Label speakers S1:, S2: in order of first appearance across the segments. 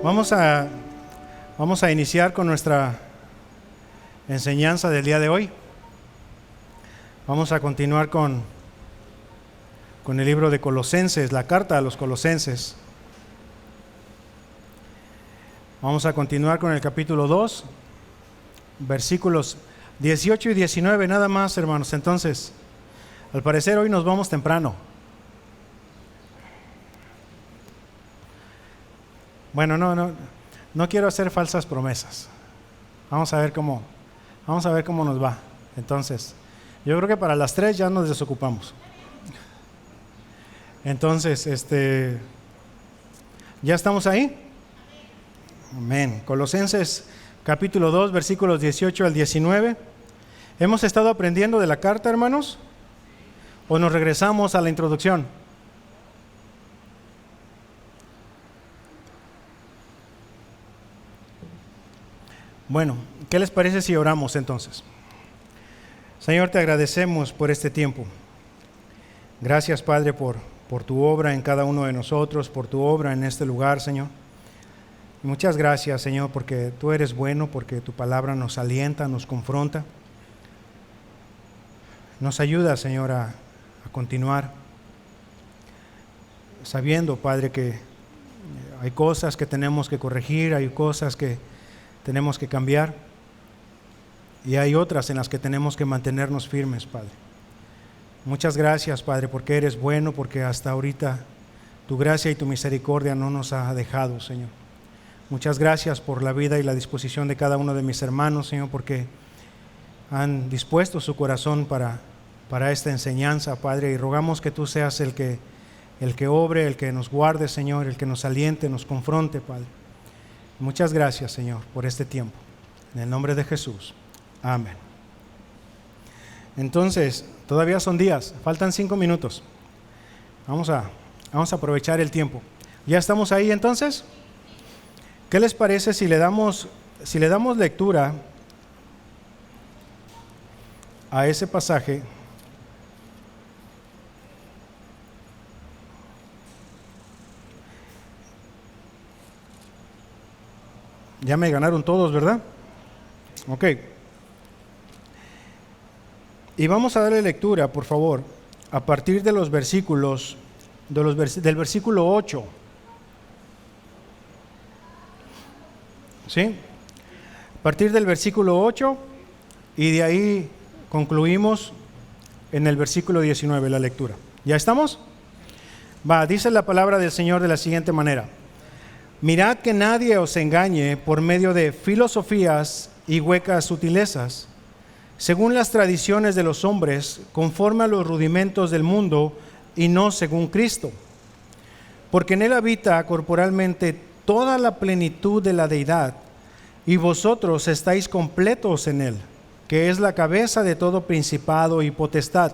S1: Vamos a iniciar con nuestra enseñanza del día de hoy. Vamos a continuar con el libro de Colosenses, la carta a los Colosenses. Vamos a continuar con el capítulo 2, versículos 18 y 19, nada más, hermanos. Entonces, al parecer hoy nos vamos temprano. Bueno, no quiero hacer falsas promesas. Vamos a ver cómo nos va. Entonces, yo creo que para las 3 ya nos desocupamos. Entonces, ¿ya estamos ahí? Amén. Colosenses capítulo 2, versículos 18 al 19. ¿Hemos estado aprendiendo de la carta, hermanos? ¿O nos regresamos a la introducción? Bueno, ¿qué les parece si oramos entonces? Señor, te agradecemos por este tiempo. Gracias, Padre, por tu obra en cada uno de nosotros, por tu obra en este lugar, Señor. Y muchas gracias, Señor, porque tú eres bueno, porque tu palabra nos alienta, nos confronta. Nos ayuda, Señor, a continuar sabiendo, Padre, que hay cosas que tenemos que corregir, hay cosas que tenemos que cambiar y hay otras en las que tenemos que mantenernos firmes, Padre. Muchas gracias, Padre, porque eres bueno, porque hasta ahorita tu gracia y tu misericordia no nos ha dejado, Señor. Muchas gracias por la vida y la disposición de cada uno de mis hermanos, Señor, porque han dispuesto su corazón para esta enseñanza, Padre, y rogamos que tú seas el que obre, el que nos guarde, Señor, el que nos aliente, nos confronte, Padre. Muchas gracias, Señor, por este tiempo. En el nombre de Jesús. Amén. Entonces, todavía son días, faltan 5 minutos. Vamos a aprovechar el tiempo. ¿Ya estamos ahí entonces? ¿Qué les parece si le damos lectura a ese pasaje? Ya me ganaron todos, ¿verdad? Ok. Y vamos a darle lectura, por favor, a partir de los versículos, del versículo 8. ¿Sí? A partir del versículo 8 y de ahí concluimos en el versículo 19, la lectura. ¿Ya estamos? Dice la palabra del Señor de la siguiente manera. Mirad que nadie os engañe por medio de filosofías y huecas sutilezas, según las tradiciones de los hombres, conforme a los rudimentos del mundo y no según Cristo. Porque en él habita corporalmente toda la plenitud de la deidad, y vosotros estáis completos en él, que es la cabeza de todo principado y potestad.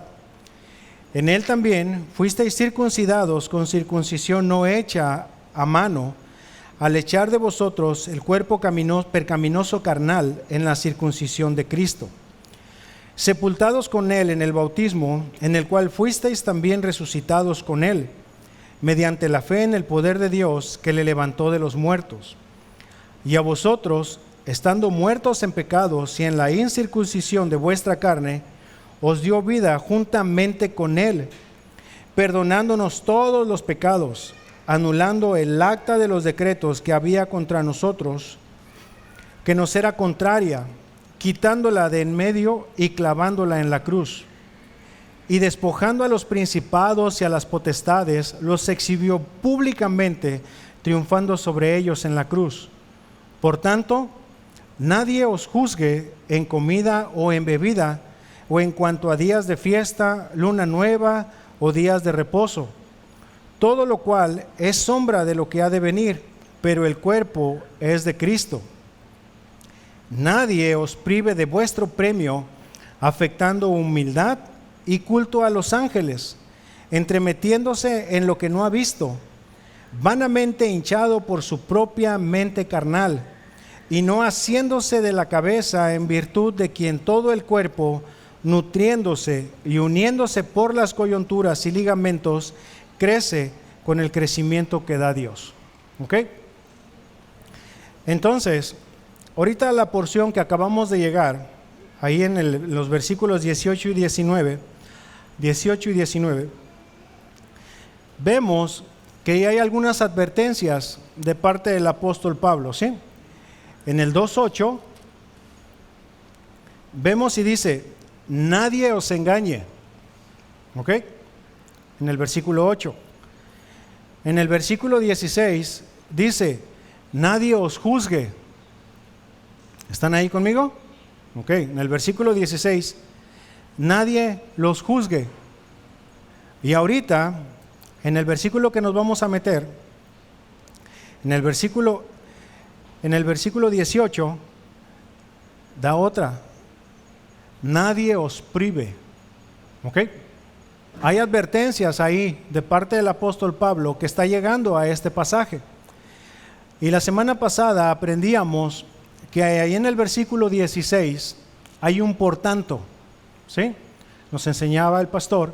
S1: En él también fuisteis circuncidados con circuncisión no hecha a mano, al echar de vosotros el cuerpo percaminoso carnal en la circuncisión de Cristo, sepultados con él en el bautismo, en el cual fuisteis también resucitados con él, mediante la fe en el poder de Dios que le levantó de los muertos. Y a vosotros, estando muertos en pecados y en la incircuncisión de vuestra carne, os dio vida juntamente con él, perdonándonos todos los pecados, anulando el acta de los decretos que había contra nosotros, que nos era contraria, quitándola de en medio y clavándola en la cruz. Y despojando a los principados y a las potestades, los exhibió públicamente, triunfando sobre ellos en la cruz. Por tanto, nadie os juzgue en comida o en bebida, o en cuanto a días de fiesta, luna nueva o días de reposo, todo lo cual es sombra de lo que ha de venir, pero el cuerpo es de Cristo. Nadie os prive de vuestro premio, afectando humildad y culto a los ángeles, entremetiéndose en lo que no ha visto, vanamente hinchado por su propia mente carnal, y no haciéndose de la cabeza en virtud de quien todo el cuerpo, nutriéndose y uniéndose por las coyunturas y ligamentos, crece con el crecimiento que da Dios. ¿Ok? Entonces, ahorita la porción que acabamos de llegar, ahí en los versículos 18 y 19, vemos que hay algunas advertencias de parte del apóstol Pablo, ¿sí? En el 2:8 vemos y dice, nadie os engañe, ¿ok? En el versículo 8. En el versículo 16 dice, nadie os juzgue. ¿Están ahí conmigo? Ok, en el versículo 16, nadie los juzgue. Y ahorita, en el versículo que nos vamos a meter, en el versículo 18, da otra, nadie os prive. ¿Ok? Hay advertencias ahí de parte del apóstol Pablo que está llegando a este pasaje. Y la semana pasada aprendíamos que ahí en el versículo 16 hay un por tanto, ¿sí? Nos enseñaba el pastor,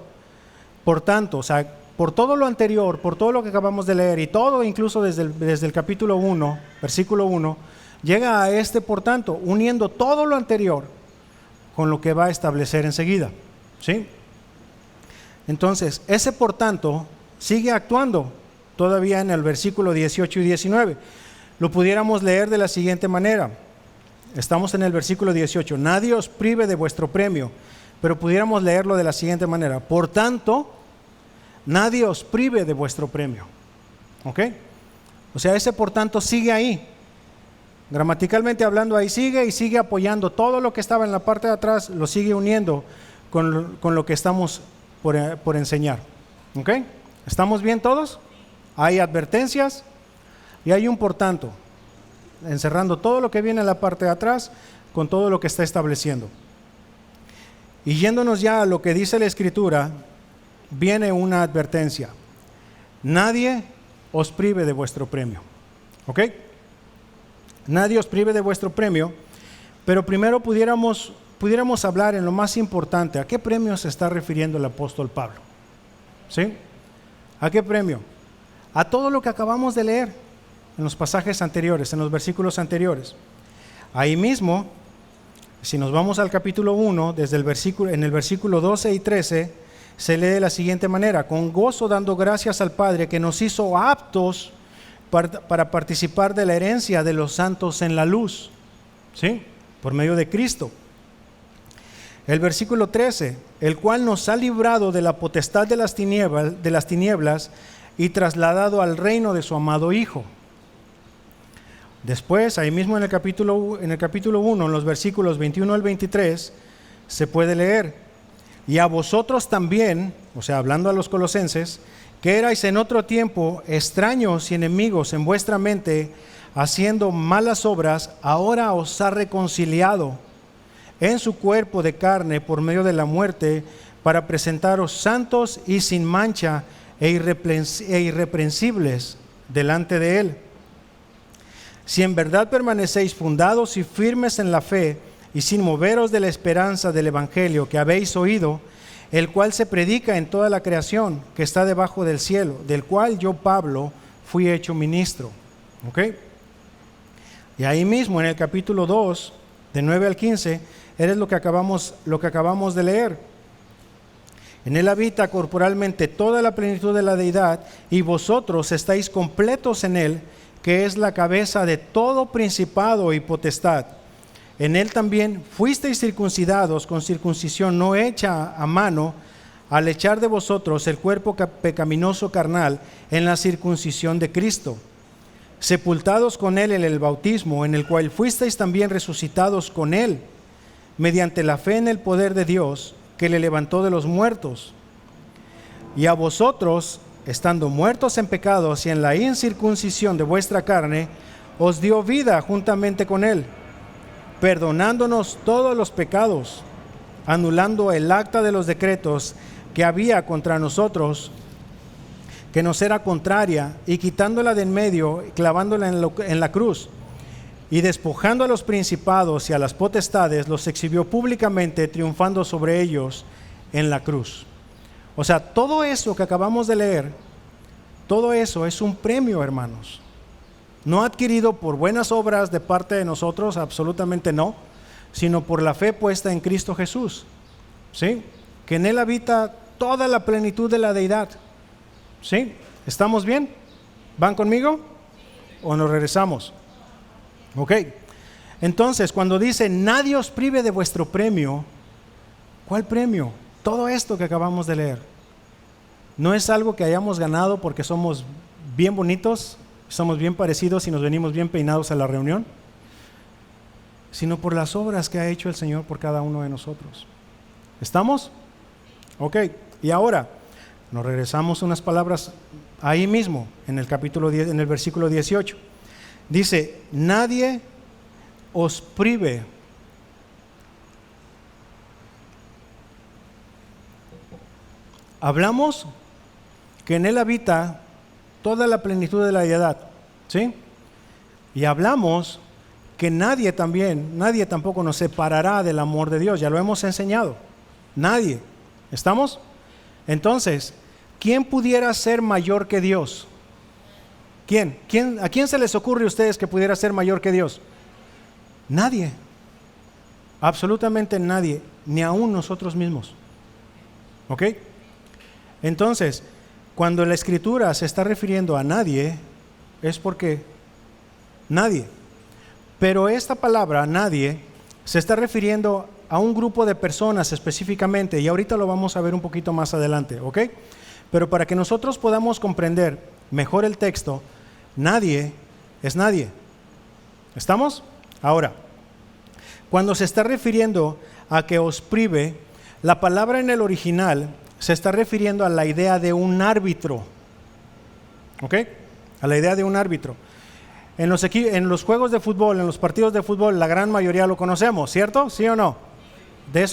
S1: por tanto, o sea, por todo lo anterior, por todo lo que acabamos de leer y todo incluso desde el capítulo 1, versículo 1, llega a este por tanto, uniendo todo lo anterior con lo que va a establecer enseguida, ¿sí? Entonces, ese por tanto sigue actuando todavía en el versículo 18 y 19. Lo pudiéramos leer de la siguiente manera. Estamos en el versículo 18. Nadie os prive de vuestro premio, pero pudiéramos leerlo de la siguiente manera. Por tanto, nadie os prive de vuestro premio. ¿Ok? O sea, ese por tanto sigue ahí. Gramaticalmente hablando, ahí sigue y sigue apoyando todo lo que estaba en la parte de atrás, lo sigue uniendo con lo que estamos por enseñar. ¿Ok? ¿Estamos bien todos? Hay advertencias y hay un por tanto, encerrando todo lo que viene en la parte de atrás con todo lo que está estableciendo. Y yéndonos ya a lo que dice la Escritura, viene una advertencia. Nadie os prive de vuestro premio. ¿Ok? Nadie os prive de vuestro premio, pero primero pudiéramos hablar en lo más importante. ¿A qué premio se está refiriendo el apóstol Pablo? ¿Sí? ¿A qué premio? A todo lo que acabamos de leer en los pasajes anteriores, en los versículos anteriores. Ahí mismo, si nos vamos al capítulo 1, en el versículo 12 y 13, se lee de la siguiente manera: con gozo dando gracias al Padre que nos hizo aptos para participar de la herencia de los santos en la luz, ¿sí? Por medio de Cristo. El versículo 13, el cual nos ha librado de la potestad de las tinieblas y trasladado al reino de su amado Hijo. Después, ahí mismo en el capítulo 1, en los versículos 21 al 23, se puede leer: y a vosotros también, o sea, hablando a los colosenses, que erais en otro tiempo extraños y enemigos en vuestra mente, haciendo malas obras, ahora os ha reconciliado en su cuerpo de carne por medio de la muerte, para presentaros santos y sin mancha e irreprensibles delante de Él. Si en verdad permanecéis fundados y firmes en la fe, y sin moveros de la esperanza del Evangelio que habéis oído, el cual se predica en toda la creación que está debajo del cielo, del cual yo, Pablo, fui hecho ministro. ¿Ok? Y ahí mismo en el capítulo 2, de 9 al 15, es lo que acabamos de leer. En él habita corporalmente toda la plenitud de la deidad, y vosotros estáis completos en él, que es la cabeza de todo principado y potestad. En él también fuisteis circuncidados con circuncisión no hecha a mano, al echar de vosotros el cuerpo pecaminoso carnal en la circuncisión de Cristo, sepultados con él en el bautismo, en el cual fuisteis también resucitados con él, mediante la fe en el poder de Dios, que le levantó de los muertos. Y a vosotros, estando muertos en pecados y en la incircuncisión de vuestra carne, os dio vida juntamente con él, perdonándonos todos los pecados, anulando el acta de los decretos que había contra nosotros, que nos era contraria, y quitándola de en medio, clavándola en la cruz, y despojando a los principados y a las potestades, los exhibió públicamente, triunfando sobre ellos en la cruz. O sea, todo eso que acabamos de leer, todo eso es un premio, hermanos. No adquirido por buenas obras de parte de nosotros, absolutamente no, sino por la fe puesta en Cristo Jesús, ¿sí? Que en Él habita toda la plenitud de la deidad, ¿sí? ¿Estamos bien? ¿Van conmigo? ¿O nos regresamos? Ok. Entonces, cuando dice, nadie os prive de vuestro premio, ¿cuál premio? Todo esto que acabamos de leer. No es algo que hayamos ganado porque somos bien bonitos, somos bien parecidos y nos venimos bien peinados a la reunión, sino por las obras que ha hecho el Señor por cada uno de nosotros. ¿Estamos? Ok. Y ahora, nos regresamos unas palabras ahí mismo, en el capítulo 10, en el versículo 18. Dice, nadie os prive hablamos que en Él habita toda la plenitud de la deidad, ¿sí? Y hablamos que nadie tampoco nos separará del amor de Dios, ya lo hemos enseñado, nadie, ¿estamos? Entonces, ¿quién pudiera ser mayor que Dios? ¿A quién se les ocurre a ustedes que pudiera ser mayor que Dios? Nadie, absolutamente nadie, ni aún nosotros mismos, ¿ok? Entonces, cuando la Escritura se está refiriendo a nadie, es porque nadie. Pero esta palabra, nadie, se está refiriendo a un grupo de personas específicamente, y ahorita lo vamos a ver un poquito más adelante, ¿ok? Pero para que nosotros podamos comprender mejor el texto, nadie es nadie. ¿Estamos? Ahora, cuando se está refiriendo a que os prive, la palabra en el original se está refiriendo a la idea de un árbitro, ¿ok? A la idea de un árbitro. En los juegos de fútbol, en los partidos de fútbol, la gran mayoría lo conocemos, ¿cierto? ¿Sí o no? De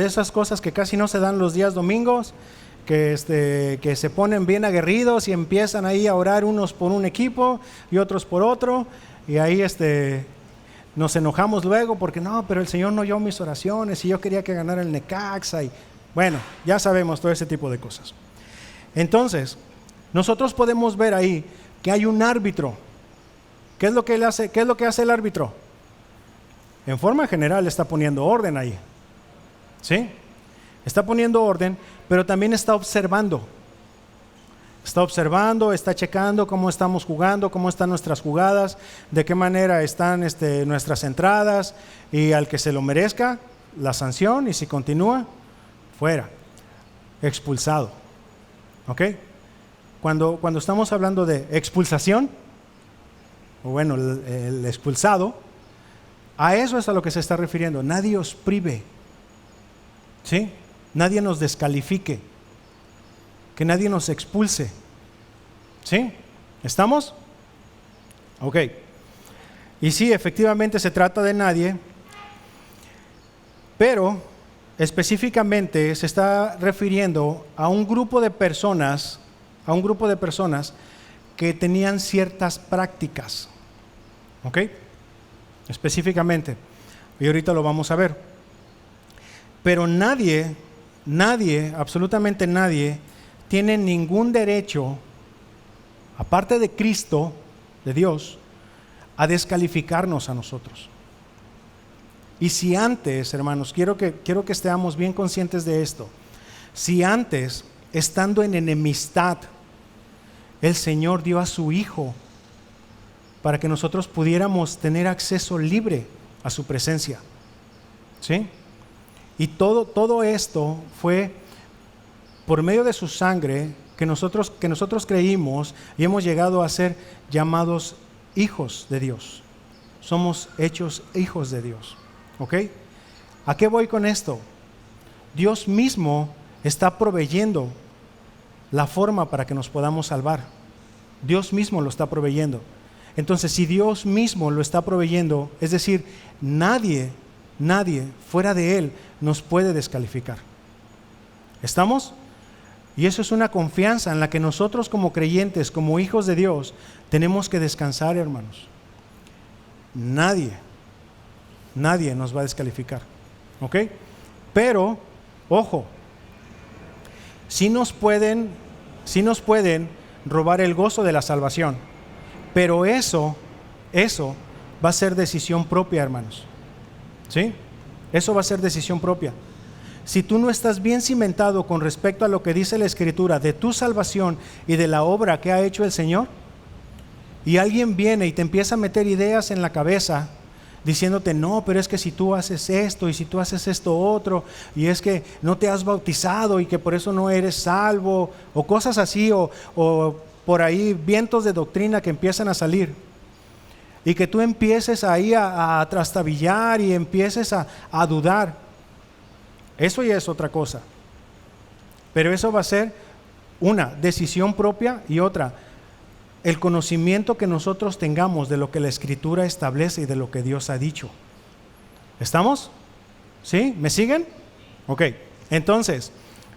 S1: esas cosas que casi no se dan los días domingos, que se ponen bien aguerridos y empiezan ahí a orar unos por un equipo y otros por otro, y ahí nos enojamos luego porque no, pero el Señor no oyó mis oraciones y yo quería que ganara el Necaxa y bueno, ya sabemos todo ese tipo de cosas. Entonces, nosotros podemos ver ahí que hay un árbitro. ¿Qué es lo que él hace? ¿Qué es lo que hace el árbitro? En forma general está poniendo orden ahí, ¿sí? Está poniendo orden, pero también está observando. Está observando, está checando cómo estamos jugando, cómo están nuestras jugadas, de qué manera están nuestras entradas, y al que se lo merezca, la sanción, y si continúa, fuera, expulsado. ¿Ok? Cuando estamos hablando de expulsación, o bueno, el expulsado, a eso es a lo que se está refiriendo. Nadie os prive, ¿sí? Nadie nos descalifique, que nadie nos expulse, ¿sí? ¿Estamos? Ok. Y sí, efectivamente se trata de nadie, pero específicamente se está refiriendo a un grupo de personas, que tenían ciertas prácticas, ¿ok? Específicamente, y ahorita lo vamos a ver. Pero nadie, absolutamente nadie, tiene ningún derecho, aparte de Cristo, de Dios, a descalificarnos a nosotros. Y si antes, hermanos, quiero que estemos bien conscientes de esto, si antes, estando en enemistad, el Señor dio a su Hijo para que nosotros pudiéramos tener acceso libre a su presencia, ¿sí? Y todo esto fue por medio de su sangre que nosotros creímos y hemos llegado a ser llamados hijos de Dios. Somos hechos hijos de Dios, ¿ok? ¿A qué voy con esto? Dios mismo está proveyendo la forma para que nos podamos salvar. Dios mismo lo está proveyendo. Entonces, si Dios mismo lo está proveyendo, es decir, nadie fuera de Él nos puede descalificar. ¿Estamos? Y eso es una confianza en la que nosotros como creyentes, como hijos de Dios, tenemos que descansar, hermanos. Nadie nos va a descalificar, ¿ok? Pero, ojo, sí nos pueden robar el gozo de la salvación, pero eso eso va a ser decisión propia, hermanos. ¿Sí? Eso va a ser decisión propia. Si tú no estás bien cimentado con respecto a lo que dice la Escritura de tu salvación y de la obra que ha hecho el Señor, y alguien viene y te empieza a meter ideas en la cabeza diciéndote, no, pero es que si tú haces esto y si tú haces esto otro, y es que no te has bautizado y que por eso no eres salvo, o cosas así, o por ahí vientos de doctrina que empiezan a salir, y que tú empieces ahí a trastabillar y empieces a dudar, eso ya es otra cosa. Pero eso va a ser una decisión propia, y otra, el conocimiento que nosotros tengamos de lo que la Escritura establece y de lo que Dios ha dicho. ¿Estamos? ¿Sí? ¿Me siguen? Ok. Entonces,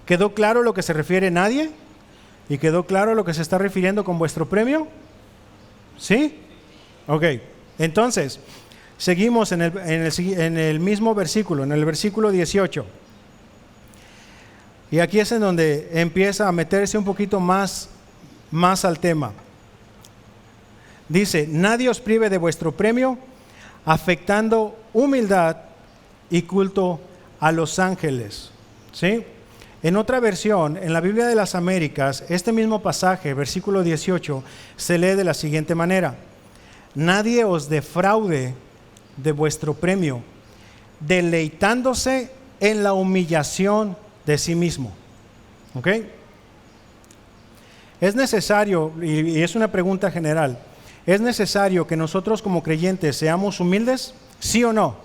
S1: ¿quedó claro lo que se refiere nadie? ¿Y quedó claro lo que se está refiriendo con vuestro premio? ¿Sí? Ok. Entonces, seguimos en el mismo versículo, en el versículo 18. Y aquí es en donde empieza a meterse un poquito más al tema. Dice, nadie os prive de vuestro premio, afectando humildad y culto a los ángeles. ¿Sí? En otra versión, en la Biblia de las Américas, este mismo pasaje, versículo 18, se lee de la siguiente manera: nadie os defraude de vuestro premio, deleitándose en la humillación de sí mismo. ¿Ok? Es necesario, y es una pregunta general, ¿es necesario que nosotros como creyentes seamos humildes? ¿Sí o no?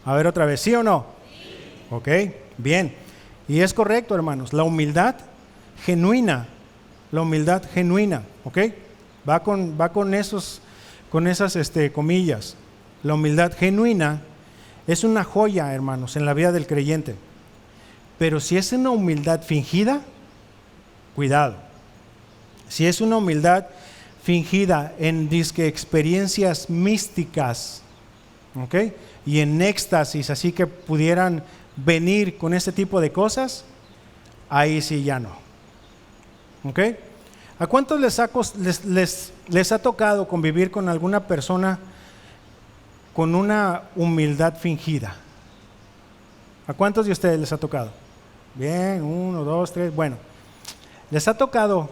S1: A ver otra vez, ¿sí o no? Ok, bien. Y es correcto, hermanos, la humildad genuina, ¿ok? Va con esas comillas. La humildad genuina es una joya, hermanos, en la vida del creyente. Pero si es una humildad fingida, cuidado. Si es una humildad fingida en disque experiencias místicas, ¿ok? Y en éxtasis, así que pudieran venir con este tipo de cosas, ahí sí ya no. ¿Ok? ¿A cuántos les ha tocado convivir con alguna persona con una humildad fingida? ¿A cuántos de ustedes les ha tocado? Bien, 1, 2, 3, bueno. Les ha tocado,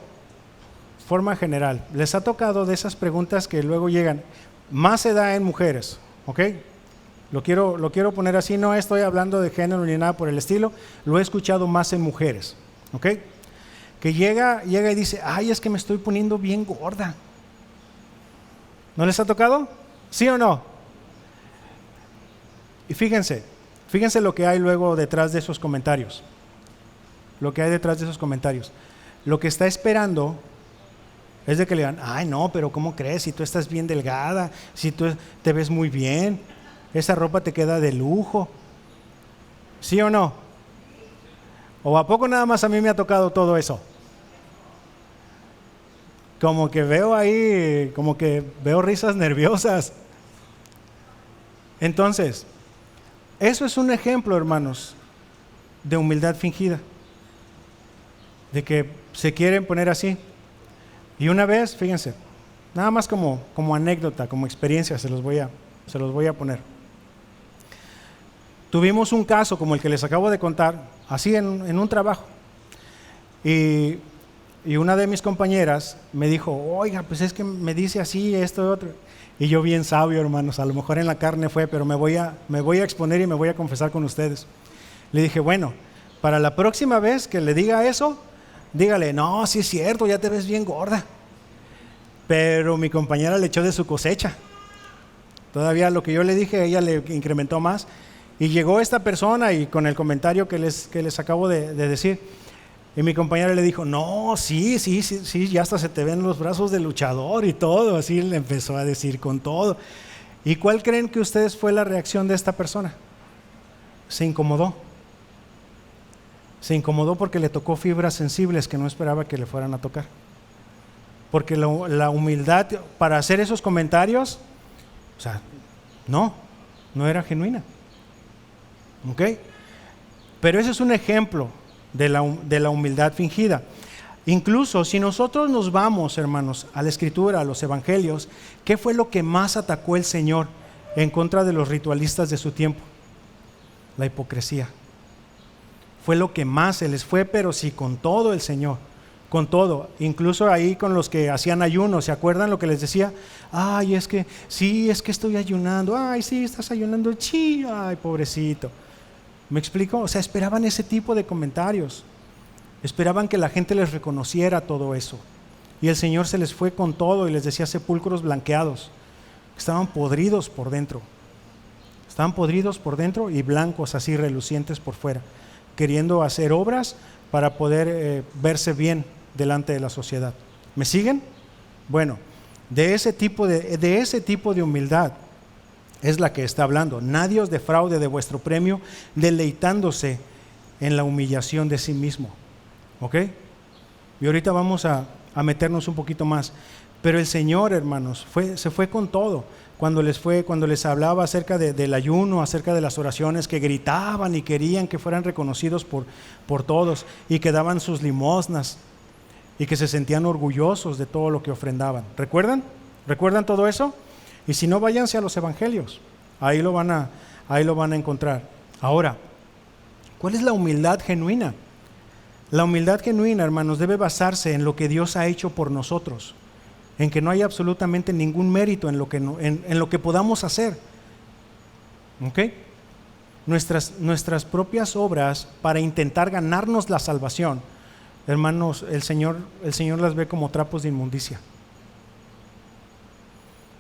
S1: forma general, les ha tocado de esas preguntas que luego llegan, más se da en mujeres, ¿ok? Lo quiero poner así, no estoy hablando de género ni nada por el estilo, lo he escuchado más en mujeres, ¿ok? Que llega y dice, ay, es que me estoy poniendo bien gorda. ¿No les ha tocado? ¿Sí o no? Y fíjense lo que hay luego detrás de esos comentarios. Lo que hay detrás de esos comentarios. Lo que está esperando es de que le digan, ay no, pero ¿cómo crees? Si tú estás bien delgada, si tú te ves muy bien, esa ropa te queda de lujo. ¿Sí o no? ¿O a poco nada más a mí me ha tocado todo eso? Como que veo ahí, como que veo risas nerviosas. Entonces, eso es un ejemplo, hermanos, de humildad fingida. De que se quieren poner así. Y una vez, fíjense, nada más como anécdota, como experiencia, se los voy a poner. Tuvimos un caso como el que les acabo de contar, así en un trabajo. Y una de mis compañeras me dijo, oiga, pues es que me dice así, esto y otro. Y yo bien sabio, hermanos, a lo mejor en la carne fue, pero me voy a exponer y me voy a confesar con ustedes. Le dije, bueno, para la próxima vez que le diga eso, dígale, no, sí es cierto, ya te ves bien gorda. Pero mi compañera le echó de su cosecha. Todavía lo que yo le dije, ella le incrementó más. Y llegó esta persona y con el comentario que les acabo de decir, y mi compañera le dijo, no, sí, ya hasta se te ven los brazos de luchador y todo. Así le empezó a decir con todo. ¿Y cuál creen que ustedes fue la reacción de esta persona? Se incomodó. Se incomodó porque le tocó fibras sensibles que no esperaba que le fueran a tocar. Porque la humildad para hacer esos comentarios, o sea, no era genuina. ¿Ok? Pero ese es un ejemplo de la humildad fingida. Incluso si nosotros nos vamos, hermanos, a la Escritura, a los Evangelios, ¿qué fue lo que más atacó el Señor en contra de los ritualistas de su tiempo? La hipocresía. Fue lo que más se les fue, pero sí con todo el Señor, con todo. Incluso ahí con los que hacían ayuno, ¿se acuerdan lo que les decía? Ay, es que estoy ayunando. Ay, sí, estás ayunando. Sí, ay, pobrecito. ¿Me explico? O sea, esperaban ese tipo de comentarios. Esperaban que la gente les reconociera todo eso. Y el Señor se les fue con todo y les decía sepulcros blanqueados. Estaban podridos por dentro. Estaban podridos por dentro y blancos así relucientes por fuera, queriendo hacer obras para poder verse bien delante de la sociedad. ¿Me siguen? Bueno, de ese tipo de humildad es la que está hablando. Nadie os defraude de vuestro premio, deleitándose en la humillación de sí mismo. ¿Ok? Y ahorita vamos a meternos un poquito más. Pero el Señor, hermanos, se fue con todo. Cuando les hablaba acerca del ayuno, acerca de las oraciones, que gritaban y querían que fueran reconocidos por todos, y que daban sus limosnas y que se sentían orgullosos de todo lo que ofrendaban. ¿Recuerdan? ¿Recuerdan todo eso? Y si no, váyanse a los Evangelios. Ahí lo van a encontrar. Ahora, ¿cuál es la humildad genuina? La humildad genuina, hermanos, debe basarse en lo que Dios ha hecho por nosotros, en que no hay absolutamente ningún mérito en lo que podamos hacer. ¿Ok? Nuestras propias obras para intentar ganarnos la salvación, hermanos, el Señor las ve como trapos de inmundicia.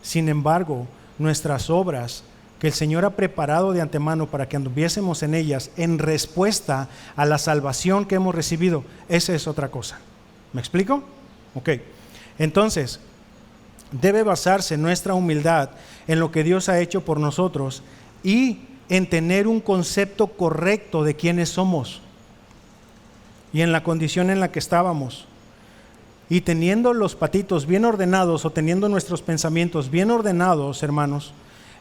S1: Sin embargo, nuestras obras que el Señor ha preparado de antemano para que anduviésemos en ellas en respuesta a la salvación que hemos recibido, esa es otra cosa. ¿Me explico? Ok. Entonces, debe basarse nuestra humildad en lo que Dios ha hecho por nosotros y en tener un concepto correcto de quiénes somos y en la condición en la que estábamos. Y teniendo los patitos bien ordenados, o teniendo nuestros pensamientos bien ordenados, hermanos,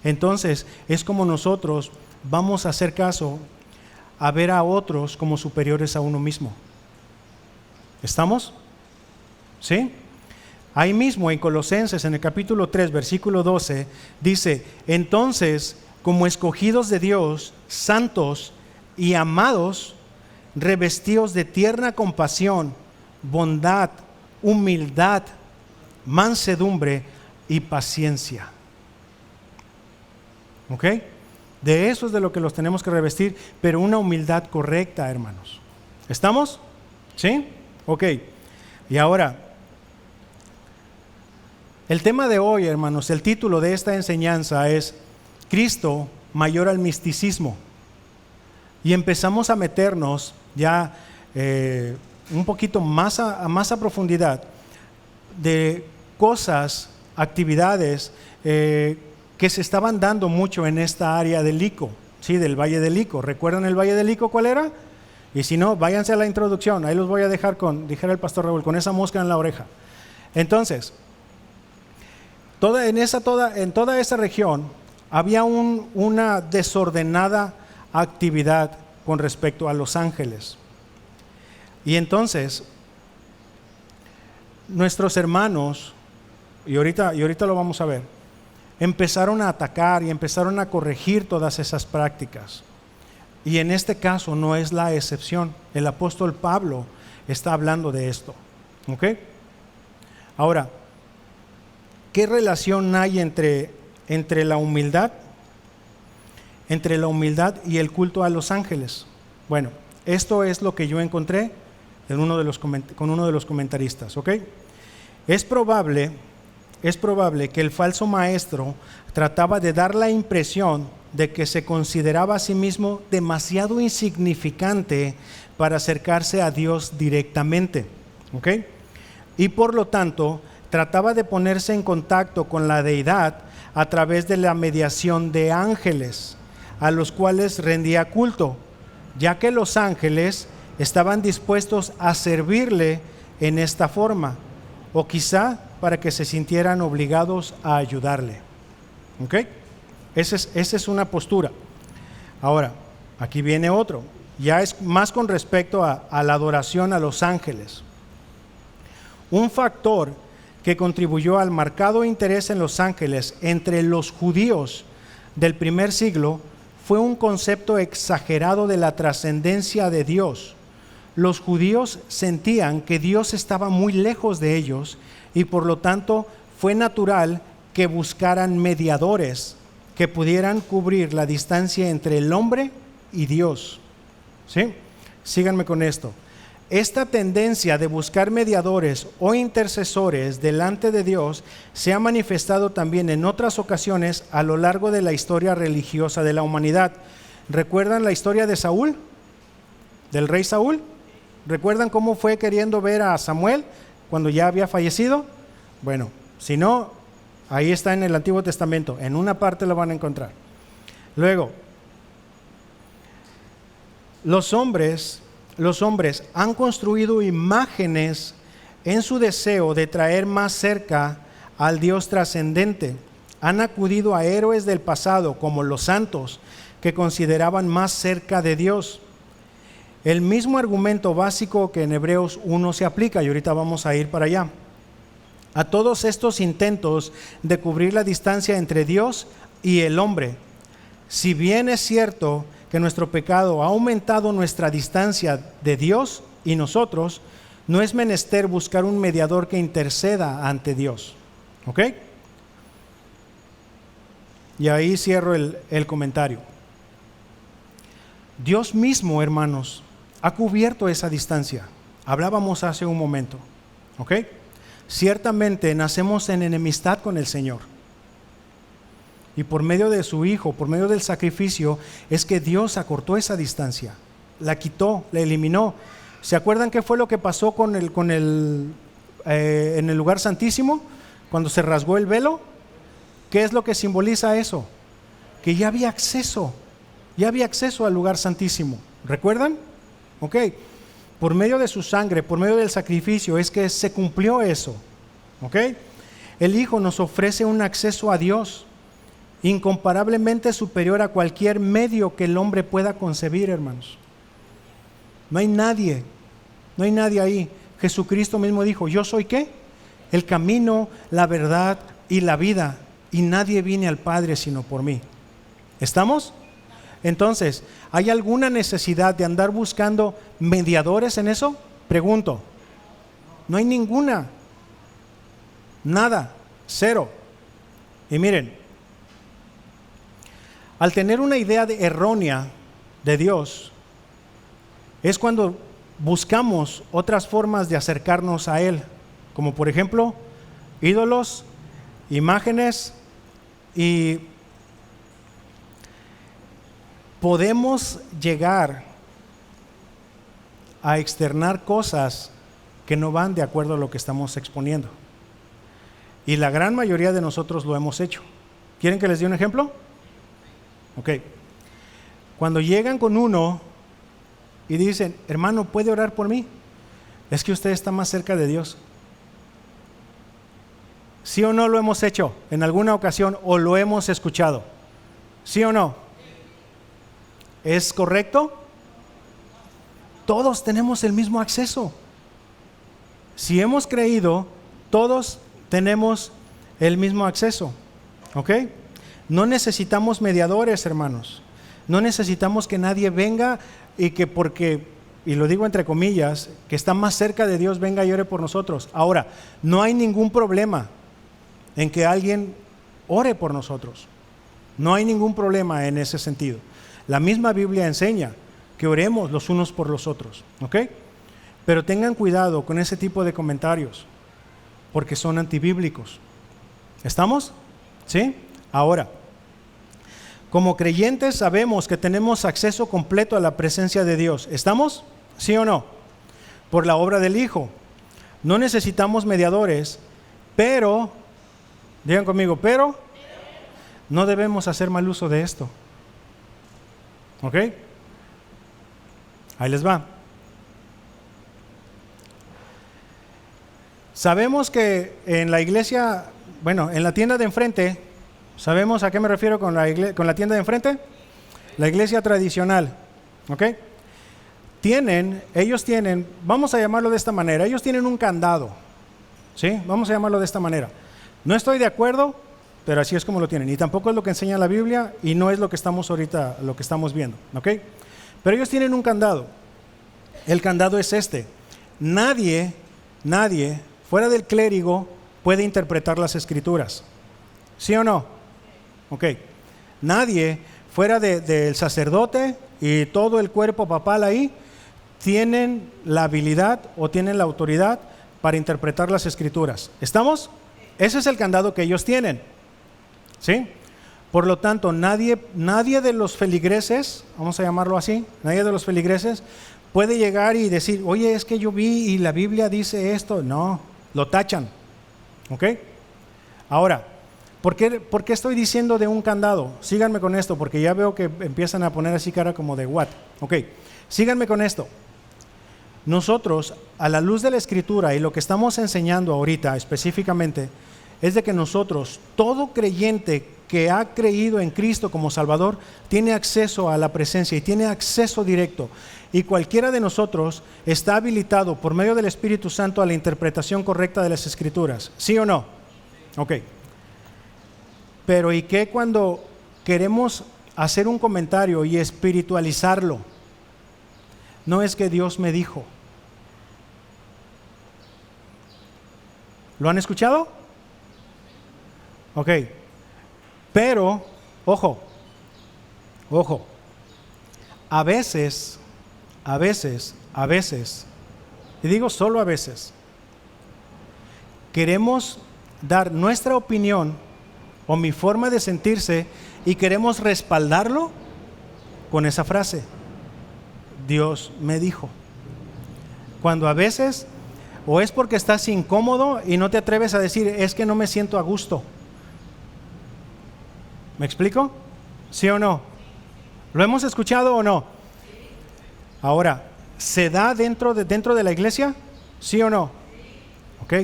S1: entonces es como nosotros vamos a hacer caso a ver a otros como superiores a uno mismo. ¿Estamos? ¿Sí? Ahí mismo en Colosenses, en el capítulo 3, versículo 12, dice: entonces, como escogidos de Dios, santos y amados, revestidos de tierna compasión, bondad, humildad, mansedumbre y paciencia. ¿Ok? De eso es de lo que los tenemos que revestir, pero una humildad correcta, hermanos. ¿Estamos? ¿Sí? Ok. Y ahora, el tema de hoy, hermanos, el título de esta enseñanza es Cristo mayor al misticismo. Y empezamos a meternos ya un poquito más a profundidad de cosas, actividades que se estaban dando mucho en esta área del Ico, ¿sí? Del Valle del Ico. ¿Recuerdan el Valle del Ico cuál era? Y si no, váyanse a la introducción, ahí los voy a dejar dijera el pastor Raúl, con esa mosca en la oreja. Entonces, en toda esa región había una desordenada actividad con respecto a los ángeles. Y entonces, nuestros hermanos, y ahorita lo vamos a ver, empezaron a atacar y empezaron a corregir todas esas prácticas. Y en este caso no es la excepción. El apóstol Pablo está hablando de esto. ¿Ok? Ahora, ¿qué relación hay entre la humildad? Entre la humildad y el culto a los ángeles. Bueno, esto es lo que yo encontré con uno de los comentaristas. ¿Ok? Es probable que el falso maestro trataba de dar la impresión de que se consideraba a sí mismo demasiado insignificante para acercarse a Dios directamente, ¿ok? Y por lo tanto, trataba de ponerse en contacto con la deidad a través de la mediación de ángeles, a los cuales rendía culto, ya que los ángeles estaban dispuestos a servirle en esta forma, o quizá para que se sintieran obligados a ayudarle. ¿Ok? Esa es una postura. Ahora, aquí viene otro. Ya es más con respecto a la adoración a los ángeles. Un factor que contribuyó al marcado interés en los ángeles entre los judíos del primer siglo fue un concepto exagerado de la trascendencia de Dios. Los judíos sentían que Dios estaba muy lejos de ellos y por lo tanto fue natural que buscaran mediadores que pudieran cubrir la distancia entre el hombre y Dios. ¿Sí? Síganme con esto. Esta tendencia de buscar mediadores o intercesores delante de Dios se ha manifestado también en otras ocasiones a lo largo de la historia religiosa de la humanidad. ¿Recuerdan la historia de Saúl? ¿Del rey Saúl? ¿Recuerdan cómo fue queriendo ver a Samuel cuando ya había fallecido? Bueno, si no, ahí está en el Antiguo Testamento, en una parte lo van a encontrar. Luego, los hombres han construido imágenes en su deseo de traer más cerca al Dios trascendente. Han acudido a héroes del pasado como los santos que consideraban más cerca de Dios. El mismo argumento básico que en Hebreos 1 se aplica, y ahorita vamos a ir para allá. A todos estos intentos de cubrir la distancia entre Dios y el hombre, si bien es cierto que nuestro pecado ha aumentado nuestra distancia de Dios y nosotros, no es menester buscar un mediador que interceda ante Dios. ¿Ok? Y ahí cierro el comentario. Dios mismo, hermanos, ha cubierto esa distancia. Hablábamos hace un momento. ¿Ok? Ciertamente nacemos en enemistad con el Señor. Y por medio de su Hijo, por medio del sacrificio, es que Dios acortó esa distancia, la quitó, la eliminó. ¿Se acuerdan qué fue lo que pasó en el lugar santísimo? Cuando se rasgó el velo. ¿Qué es lo que simboliza eso? Que ya había acceso al lugar santísimo. ¿Recuerdan? Ok. Por medio de su sangre, por medio del sacrificio, es que se cumplió eso. Ok. El Hijo nos ofrece un acceso a Dios incomparablemente superior a cualquier medio que el hombre pueda concebir, hermanos. No hay nadie ahí. Jesucristo mismo dijo, yo soy ¿qué? El camino, la verdad y la vida, y nadie viene al Padre sino por mí. ¿Estamos? Entonces, ¿hay alguna necesidad de andar buscando mediadores en eso? Pregunto. No hay ninguna. Nada. Cero. Y miren, al tener una idea errónea de Dios, es cuando buscamos otras formas de acercarnos a Él, como por ejemplo, ídolos, imágenes, y podemos llegar a externar cosas que no van de acuerdo a lo que estamos exponiendo. Y la gran mayoría de nosotros lo hemos hecho. ¿Quieren que les dé un ejemplo? Ok. Cuando llegan con uno y dicen, hermano, ¿puede orar por mí? Es que usted está más cerca de Dios. ¿Sí o no lo hemos hecho en alguna ocasión o lo hemos escuchado? ¿Sí o no? ¿Es correcto? Todos tenemos el mismo acceso. Si hemos creído, todos tenemos el mismo acceso. ¿Ok? No necesitamos mediadores, hermanos. No necesitamos que nadie venga y que porque, y lo digo entre comillas, que está más cerca de Dios venga y ore por nosotros. Ahora, no hay ningún problema en que alguien ore por nosotros. No hay ningún problema en ese sentido. La misma Biblia enseña que oremos los unos por los otros. ¿Ok? Pero tengan cuidado con ese tipo de comentarios, porque son antibíblicos. ¿Estamos? ¿Sí? Ahora, como creyentes sabemos que tenemos acceso completo a la presencia de Dios. ¿Estamos? ¿Sí o no? Por la obra del Hijo. No necesitamos mediadores, pero, digan conmigo, pero no debemos hacer mal uso de esto. ¿Ok? Ahí les va. Sabemos que en la iglesia, bueno, en la tienda de enfrente, ¿sabemos a qué me refiero con la tienda de enfrente? La iglesia tradicional, ¿ok? Ellos tienen, vamos a llamarlo de esta manera, ellos tienen un candado, ¿sí? Vamos a llamarlo de esta manera. No estoy de acuerdo, pero así es como lo tienen. Y tampoco es lo que enseña la Biblia y no es lo que estamos ahorita, lo que estamos viendo, ¿ok? Pero ellos tienen un candado. El candado es este. Nadie fuera del clérigo puede interpretar las escrituras. ¿Sí o no? Ok. Nadie fuera del sacerdote y todo el cuerpo papal ahí tienen la habilidad o tienen la autoridad para interpretar las escrituras. ¿Estamos? Ese es el candado que ellos tienen. ¿Sí? Por lo tanto, nadie de los feligreses, vamos a llamarlo así, nadie de los feligreses puede llegar y decir, oye, es que yo vi y la Biblia dice esto. No, lo tachan. ¿Ok? Ahora, ¿por qué estoy diciendo de un candado? Síganme con esto, porque ya veo que empiezan a poner así cara como de what. Ok, síganme con esto. Nosotros, a la luz de la Escritura y lo que estamos enseñando ahorita específicamente, es de que nosotros, todo creyente que ha creído en Cristo como Salvador, tiene acceso a la presencia y tiene acceso directo. Y cualquiera de nosotros está habilitado por medio del Espíritu Santo a la interpretación correcta de las Escrituras. ¿Sí o no? Ok. Pero ¿y qué cuando queremos hacer un comentario y espiritualizarlo? No es que Dios me dijo. ¿Lo han escuchado? Ok. Pero, ojo, a veces, y digo solo a veces, queremos dar nuestra opinión o mi forma de sentirse y queremos respaldarlo con esa frase, Dios me dijo. Cuando a veces o es porque estás incómodo y no te atreves a decir, es que no me siento a gusto. ¿Me explico? ¿Sí o no? ¿Lo hemos escuchado o no? Ahora, ¿se da dentro de la iglesia? ¿Sí o no? ¿Ok?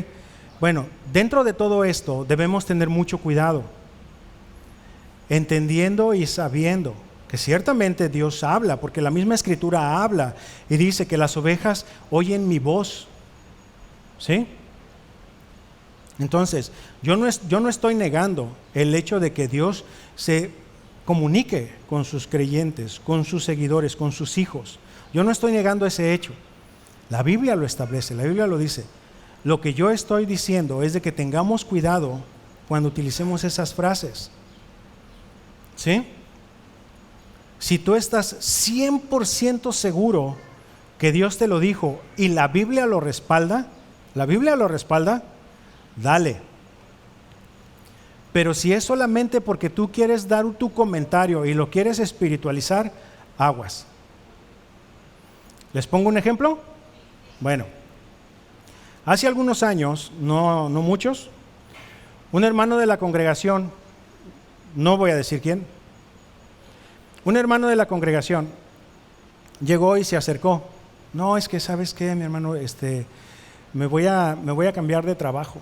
S1: Bueno, dentro de todo esto debemos tener mucho cuidado, entendiendo y sabiendo que ciertamente Dios habla, porque la misma Escritura habla y dice que las ovejas oyen mi voz. ¿Sí? Entonces, yo no estoy negando el hecho de que Dios se comunique con sus creyentes, con sus seguidores, con sus hijos. Yo no estoy negando ese hecho. La Biblia lo establece, la Biblia lo dice. Lo que yo estoy diciendo es de que tengamos cuidado cuando utilicemos esas frases. ¿Sí? Si tú estás 100% seguro que Dios te lo dijo y la Biblia lo respalda, dale. Pero si es solamente porque tú quieres dar tu comentario y lo quieres espiritualizar, aguas. ¿Les pongo un ejemplo? Bueno, hace algunos años, no muchos, un hermano de la congregación, no voy a decir quién, un hermano de la congregación llegó y se acercó. No, es que ¿sabes qué, mi hermano? Me voy a cambiar de trabajo.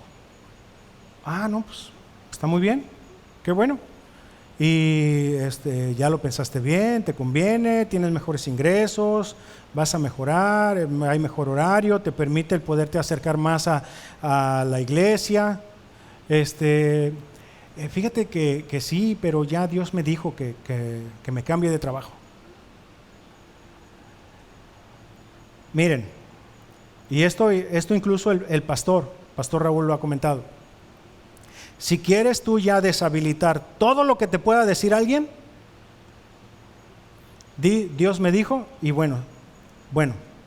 S1: Ah, no, pues está muy bien, qué bueno. Y ya lo pensaste bien, te conviene, tienes mejores ingresos, vas a mejorar, hay mejor horario, te permite el poderte acercar más a la iglesia. Fíjate que sí, pero ya Dios me dijo que me cambie de trabajo. Miren, y esto incluso el pastor Raúl lo ha comentado. Si quieres tú ya deshabilitar todo lo que te pueda decir alguien, di, Dios me dijo, y bueno,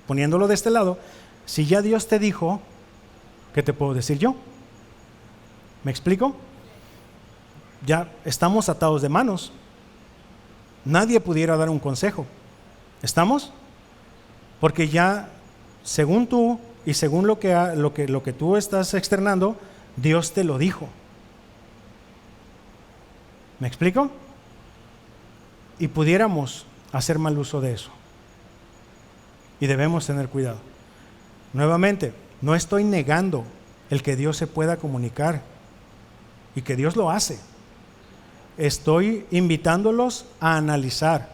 S1: poniéndolo de este lado, si ya Dios te dijo, ¿qué te puedo decir yo? ¿Me explico? Ya estamos atados de manos. Nadie pudiera dar un consejo. ¿Estamos? Porque ya, según tú y según lo que tú estás externando, Dios te lo dijo. ¿Me explico? Y pudiéramos hacer mal uso de eso. Y debemos tener cuidado. Nuevamente, no estoy negando el que Dios se pueda comunicar y que Dios lo hace. Estoy invitándolos a analizar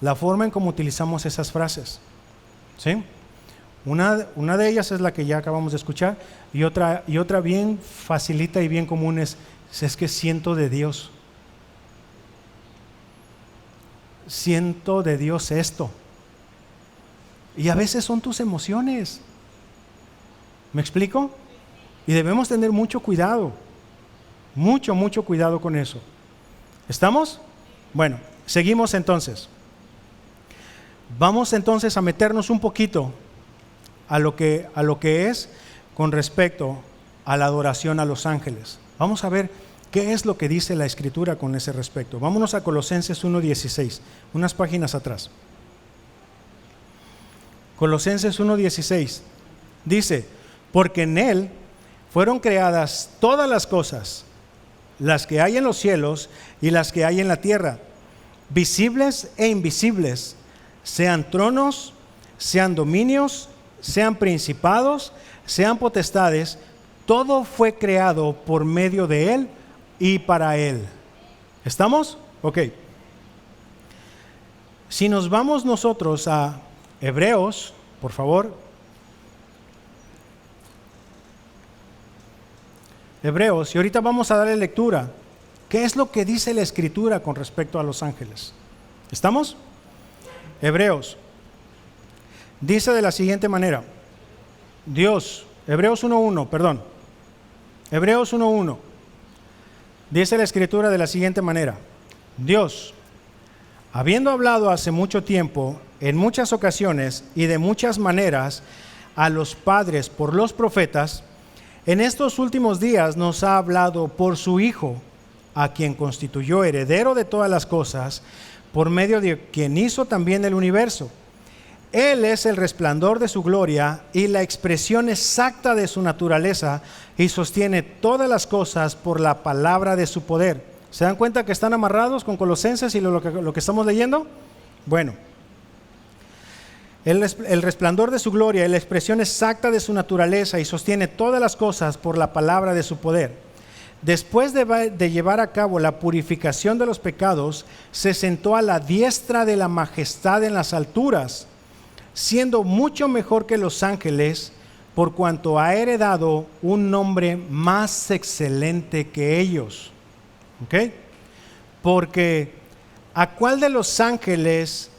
S1: la forma en cómo utilizamos esas frases. ¿Sí? Una de ellas es la que ya acabamos de escuchar, y otra bien facilita y bien común es que siento de Dios. Siento de Dios esto. Y a veces son tus emociones. ¿Me explico? Y debemos tener mucho cuidado. Mucho cuidado con eso. ¿Estamos? Bueno, seguimos entonces. Vamos entonces a meternos un poquito a lo que es con respecto a la adoración a los ángeles. Vamos a ver qué es lo que dice la Escritura con ese respecto. Vámonos a Colosenses 1:16, unas páginas atrás. Colosenses 1:16 dice: porque en Él fueron creadas todas las cosas, las que hay en los cielos y las que hay en la tierra, visibles e invisibles, sean tronos, sean dominios, sean principados, sean potestades, todo fue creado por medio de Él y para Él. ¿Estamos? Ok. Si nos vamos nosotros a Hebreos, por favor. Hebreos, y ahorita vamos a darle lectura. ¿Qué es lo que dice la Escritura con respecto a los ángeles? ¿Estamos? Hebreos. Dice de la siguiente manera. Hebreos 1:1. Dice la Escritura de la siguiente manera. Dios, habiendo hablado hace mucho tiempo, en muchas ocasiones y de muchas maneras, a los padres por los profetas, en estos últimos días nos ha hablado por su Hijo, a quien constituyó heredero de todas las cosas, por medio de quien hizo también el universo. Él es el resplandor de su gloria y la expresión exacta de su naturaleza, y sostiene todas las cosas por la palabra de su poder. ¿Se dan cuenta que están amarrados con Colosenses y lo que estamos leyendo? Bueno, el resplandor de su gloria y la expresión exacta de su naturaleza, y sostiene todas las cosas por la palabra de su poder. Después de llevar a cabo la purificación de los pecados, se sentó a la diestra de la majestad en las alturas, siendo mucho mejor que los ángeles, por cuanto ha heredado un nombre más excelente que ellos. ¿Ok? Porque ¿a cuál de los ángeles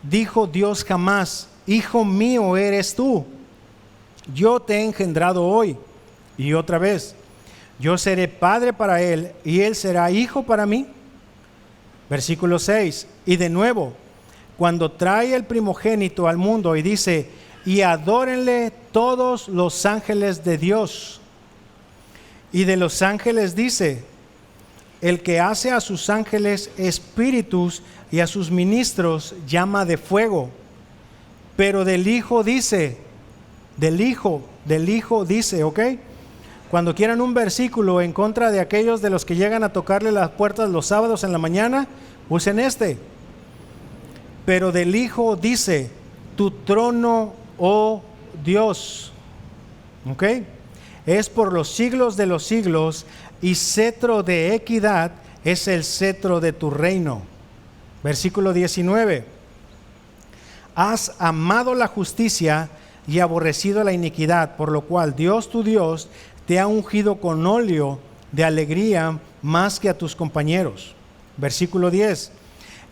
S1: dijo Dios jamás: Hijo mío eres tú, yo te he engendrado hoy? Y otra vez: yo seré padre para él y él será hijo para mí. Versículo 6. Y de nuevo, cuando trae el primogénito al mundo y dice: y adórenle todos los ángeles de Dios. Y de los ángeles dice: el que hace a sus ángeles espíritus y a sus ministros llama de fuego. Pero del Hijo dice, ¿ok? Cuando quieran un versículo en contra de aquellos de los que llegan a tocarle las puertas los sábados en la mañana, usen este. Pero del Hijo dice: tu trono, oh Dios, ¿ok? Es por los siglos de los siglos, y cetro de equidad es el cetro de tu reino. Versículo 19. Has amado la justicia y aborrecido la iniquidad, por lo cual Dios tu Dios te ha ungido con óleo de alegría más que a tus compañeros. Versículo 10.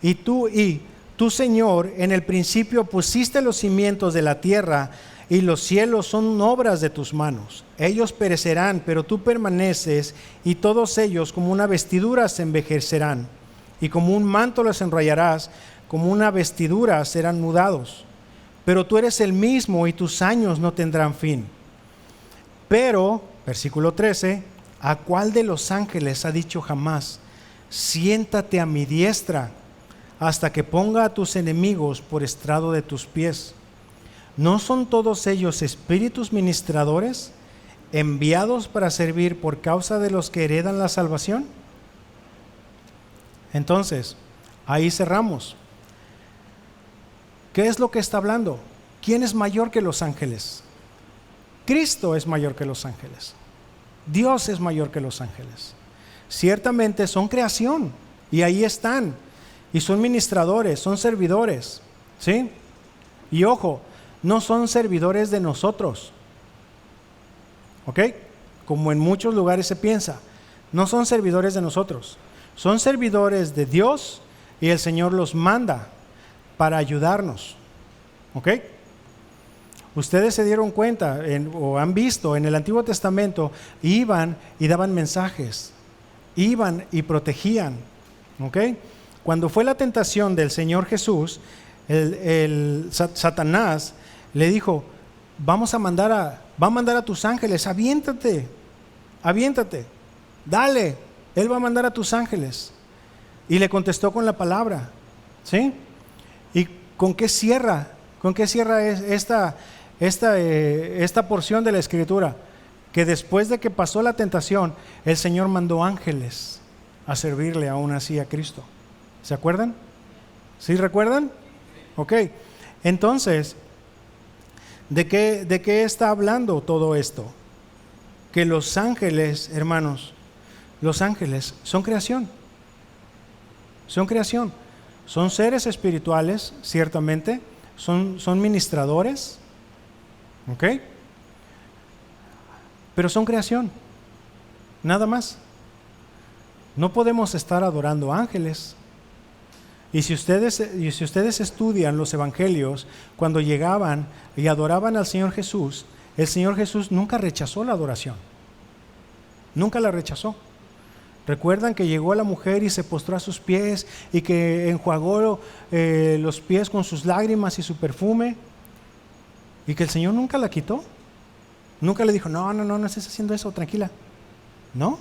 S1: Y tú, Señor, en el principio pusiste los cimientos de la tierra, y los cielos son obras de tus manos. Ellos perecerán, pero tú permaneces, y todos ellos como una vestidura se envejecerán, y como un manto los enrollarás, como una vestidura serán mudados. Pero tú eres el mismo, y tus años no tendrán fin. Pero, versículo 13, ¿a cuál de los ángeles ha dicho jamás: siéntate a mi diestra, hasta que ponga a tus enemigos por estrado de tus pies? ¿No son todos ellos espíritus ministradores, enviados para servir por causa de los que heredan la salvación? Entonces, ahí cerramos. ¿Qué es lo que está hablando? ¿Quién es mayor que los ángeles? Cristo es mayor que los ángeles. Dios es mayor que los ángeles. Ciertamente son creación, y ahí están, y son ministradores, son servidores, ¿sí? Y ojo, no son servidores de nosotros. ¿Ok? Como en muchos lugares se piensa, no son servidores de nosotros, son servidores de Dios y el Señor los manda para ayudarnos. ¿Ok? Ustedes se dieron cuenta o han visto en el Antiguo Testamento, iban y daban mensajes, iban y protegían. ¿Ok? Cuando fue la tentación del Señor Jesús, Satanás le dijo, va a mandar a tus ángeles, aviéntate, dale, Él va a mandar a tus ángeles. Y le contestó con la palabra, ¿sí? ¿Y con qué cierra? ¿Con qué cierra esta porción de la Escritura? Que después de que pasó la tentación, el Señor mandó ángeles a servirle aún así a Cristo. ¿Se acuerdan? ¿Sí recuerdan? Ok. Entonces, ¿de qué está hablando todo esto? Que los ángeles, hermanos, los ángeles son creación. Son creación. Son seres espirituales, ciertamente. Son ministradores. ¿Ok? Pero son creación. Nada más. No podemos estar adorando ángeles. Y si ustedes estudian los evangelios, cuando llegaban y adoraban al Señor Jesús, el Señor Jesús nunca rechazó la adoración. Nunca la rechazó. Recuerdan que llegó la mujer y se postró a sus pies y que enjuagó los pies con sus lágrimas y su perfume, y que el Señor nunca la quitó. Nunca le dijo, no estés haciendo eso, tranquila. No.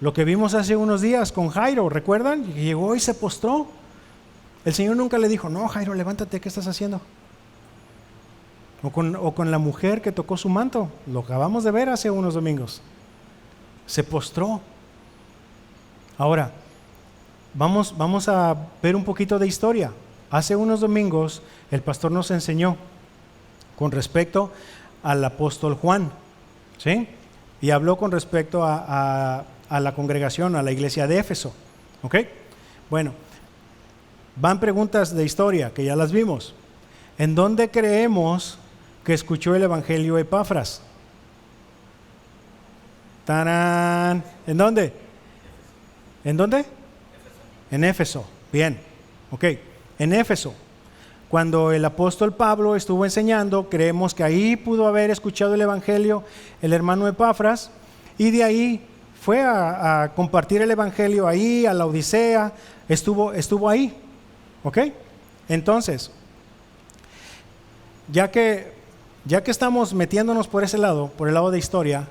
S1: Lo que vimos hace unos días con Jairo, ¿recuerdan? Que llegó y se postró. El Señor nunca le dijo, no, Jairo, levántate, ¿qué estás haciendo? O con la mujer que tocó su manto, lo acabamos de ver hace unos domingos. Se postró. Ahora, vamos a ver un poquito de historia. Hace unos domingos el pastor nos enseñó con respecto al apóstol Juan, ¿sí? Y habló con respecto a la congregación, a la iglesia de Éfeso. ¿Ok? Bueno, van preguntas de historia que ya las vimos. ¿En dónde creemos que escuchó el evangelio Epafras? ¡Tarán! ¿En dónde? ¿En dónde? En Éfeso. Bien. Ok. En Éfeso. Cuando el apóstol Pablo estuvo enseñando, creemos que ahí pudo haber escuchado el evangelio el hermano Epafras, y de ahí fue a compartir el evangelio ahí, a la Odisea, estuvo ahí. ¿Ok? Entonces, ya que estamos metiéndonos por ese lado, por el lado de historia,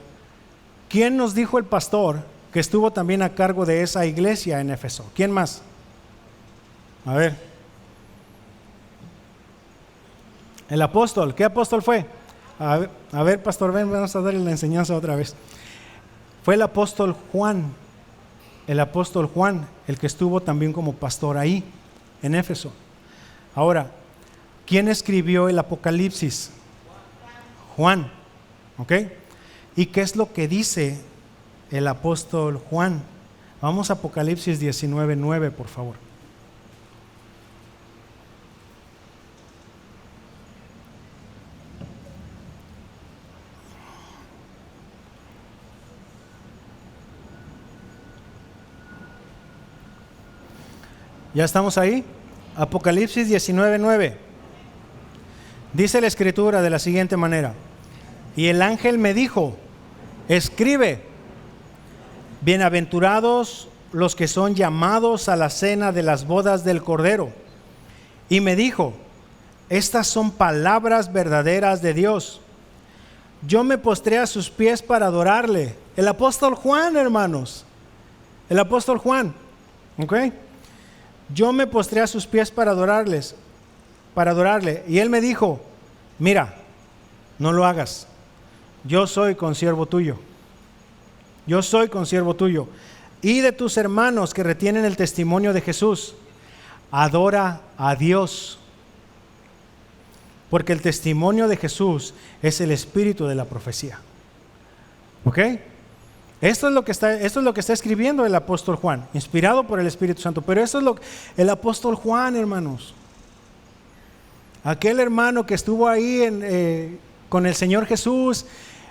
S1: ¿quién nos dijo el pastor que estuvo también a cargo de esa iglesia en Éfeso? ¿Quién más? A ver. El apóstol. ¿Qué apóstol fue? A ver, pastor, ven, vamos a darle la enseñanza otra vez. Fue el apóstol Juan. El apóstol Juan, el que estuvo también como pastor ahí, en Éfeso. Ahora, ¿quién escribió el Apocalipsis? Juan. ¿Ok? ¿Y qué es lo que dice el apóstol Juan? Vamos a Apocalipsis 19:9, por favor. ¿Ya estamos ahí? Apocalipsis 19:9. Dice la Escritura de la siguiente manera: y el ángel me dijo, escribe, bienaventurados los que son llamados a la cena de las bodas del Cordero. Y me dijo, estas son palabras verdaderas de Dios. Yo me postré a sus pies para adorarle. El apóstol Juan, hermanos. El apóstol Juan. ¿Ok? Yo me postré a sus pies para adorarle. Y él me dijo, mira, no lo hagas. Yo soy consiervo tuyo. Yo soy consiervo tuyo. Y de tus hermanos que retienen el testimonio de Jesús. Adora a Dios. Porque el testimonio de Jesús es el espíritu de la profecía. ¿Ok? Esto es lo que está escribiendo el apóstol Juan, inspirado por el Espíritu Santo. Pero esto es el apóstol Juan, hermanos. Aquel hermano que estuvo ahí con el Señor Jesús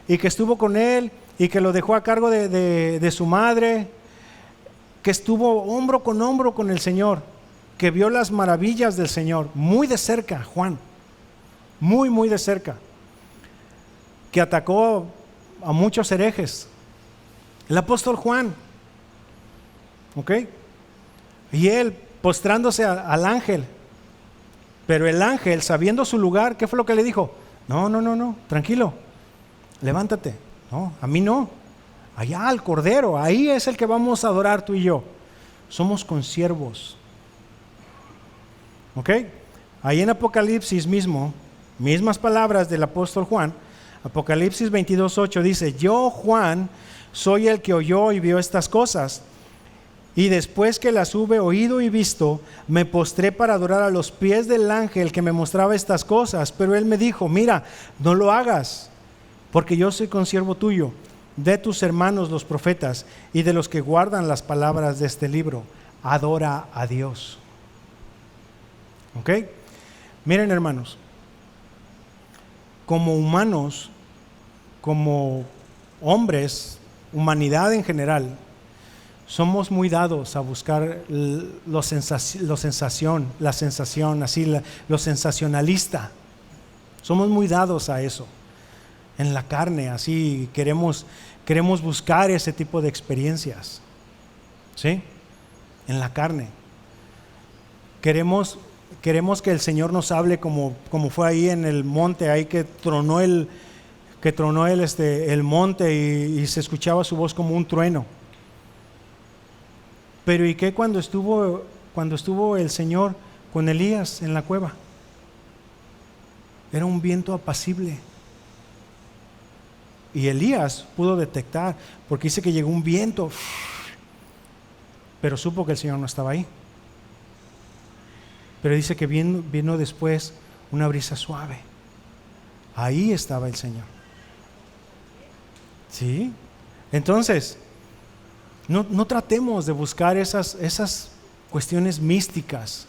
S1: y que estuvo con Él y que lo dejó a cargo de su madre, que estuvo hombro con el Señor, que vio las maravillas del Señor, muy de cerca, Juan, muy de cerca, que atacó a muchos herejes, el apóstol Juan, ¿ok? Y él postrándose al ángel, pero el ángel, sabiendo su lugar, ¿qué fue lo que le dijo? No, tranquilo, levántate. No, a mí no, allá al Cordero, ahí es el que vamos a adorar tú y yo. Somos consiervos, ¿ok? Ahí en Apocalipsis mismo, mismas palabras del apóstol Juan, Apocalipsis 22:8 dice: yo, Juan, soy el que oyó y vio estas cosas, y después que las hube oído y visto, me postré para adorar a los pies del ángel que me mostraba estas cosas. Pero él me dijo: mira, no lo hagas, porque yo soy consiervo tuyo, de tus hermanos los profetas y de los que guardan las palabras de este libro. Adora a Dios. ¿Ok? Miren, hermanos, como humanos, como hombres, humanidad en general, somos muy dados a buscar lo sensacionalista. Somos muy dados a eso. En la carne, así queremos buscar ese tipo de experiencias. ¿Sí? En la carne. Queremos que el Señor nos hable como fue ahí en el monte, ahí que tronó el monte y se escuchaba su voz como un trueno. Pero ¿y qué cuando estuvo el Señor con Elías en la cueva? Era un viento apacible. Y Elías pudo detectar, porque dice que llegó un viento, pero supo que el Señor no estaba ahí. Pero dice que vino después una brisa suave. Ahí estaba el Señor. ¿Sí? Entonces, no tratemos de buscar esas cuestiones místicas.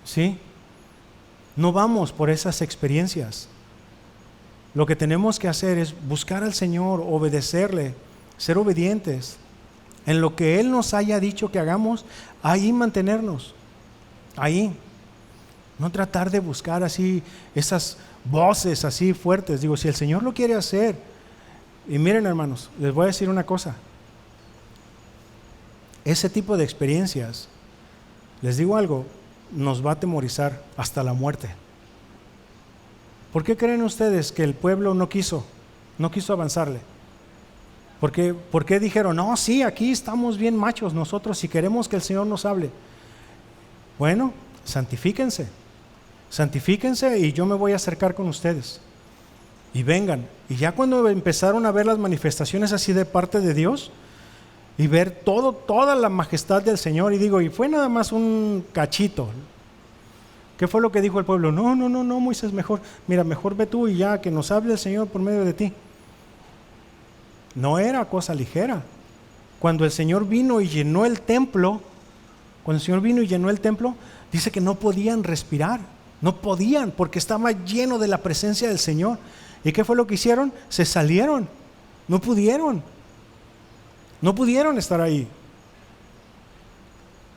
S1: ¿Sí? No vamos por esas experiencias. Lo que tenemos que hacer es buscar al Señor, obedecerle, ser obedientes. En lo que Él nos haya dicho que hagamos, ahí mantenernos. Ahí. No tratar de buscar así esas voces así fuertes. Digo, si el Señor lo quiere hacer. Y miren, hermanos, les voy a decir una cosa. Ese tipo de experiencias, les digo algo, nos va a atemorizar hasta la muerte. ¿Por qué creen ustedes que el pueblo no quiso avanzarle? ¿Por qué dijeron, no, sí, aquí estamos bien machos nosotros si queremos que el Señor nos hable? Bueno, santifíquense y yo me voy a acercar con ustedes. Y vengan. Y ya cuando empezaron a ver las manifestaciones así de parte de Dios y ver toda la majestad del Señor, y fue nada más un cachito. ¿Qué fue lo que dijo el pueblo? No, Moisés, mejor ve tú y ya que nos hable el Señor por medio de ti. No era cosa ligera. Cuando el Señor vino y llenó el templo, dice que no podían respirar, no podían porque estaba lleno de la presencia del Señor. ¿Y qué fue lo que hicieron? Se salieron, no pudieron estar ahí.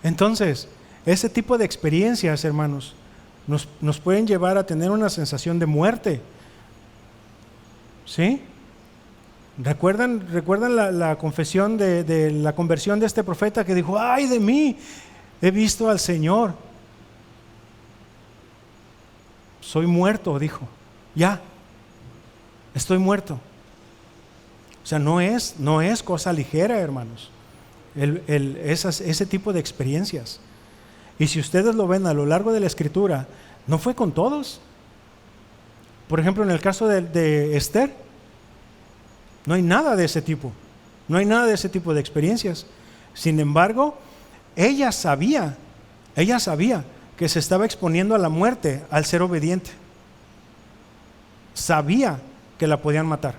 S1: Entonces, ese tipo de experiencias, hermanos, nos pueden llevar a tener una sensación de muerte. ¿Sí? ¿Recuerdan la confesión de la conversión de este profeta que dijo: ¡ay de mí! He visto al Señor. Soy muerto, dijo. Ya, estoy muerto. O sea, no es cosa ligera, hermanos, ese tipo de experiencias. Y si ustedes lo ven a lo largo de la Escritura, no fue con todos. Por ejemplo, en el caso de Esther, no hay nada de ese tipo. No hay nada de ese tipo de experiencias. Sin embargo, ella sabía que se estaba exponiendo a la muerte al ser obediente. Sabía que la podían matar.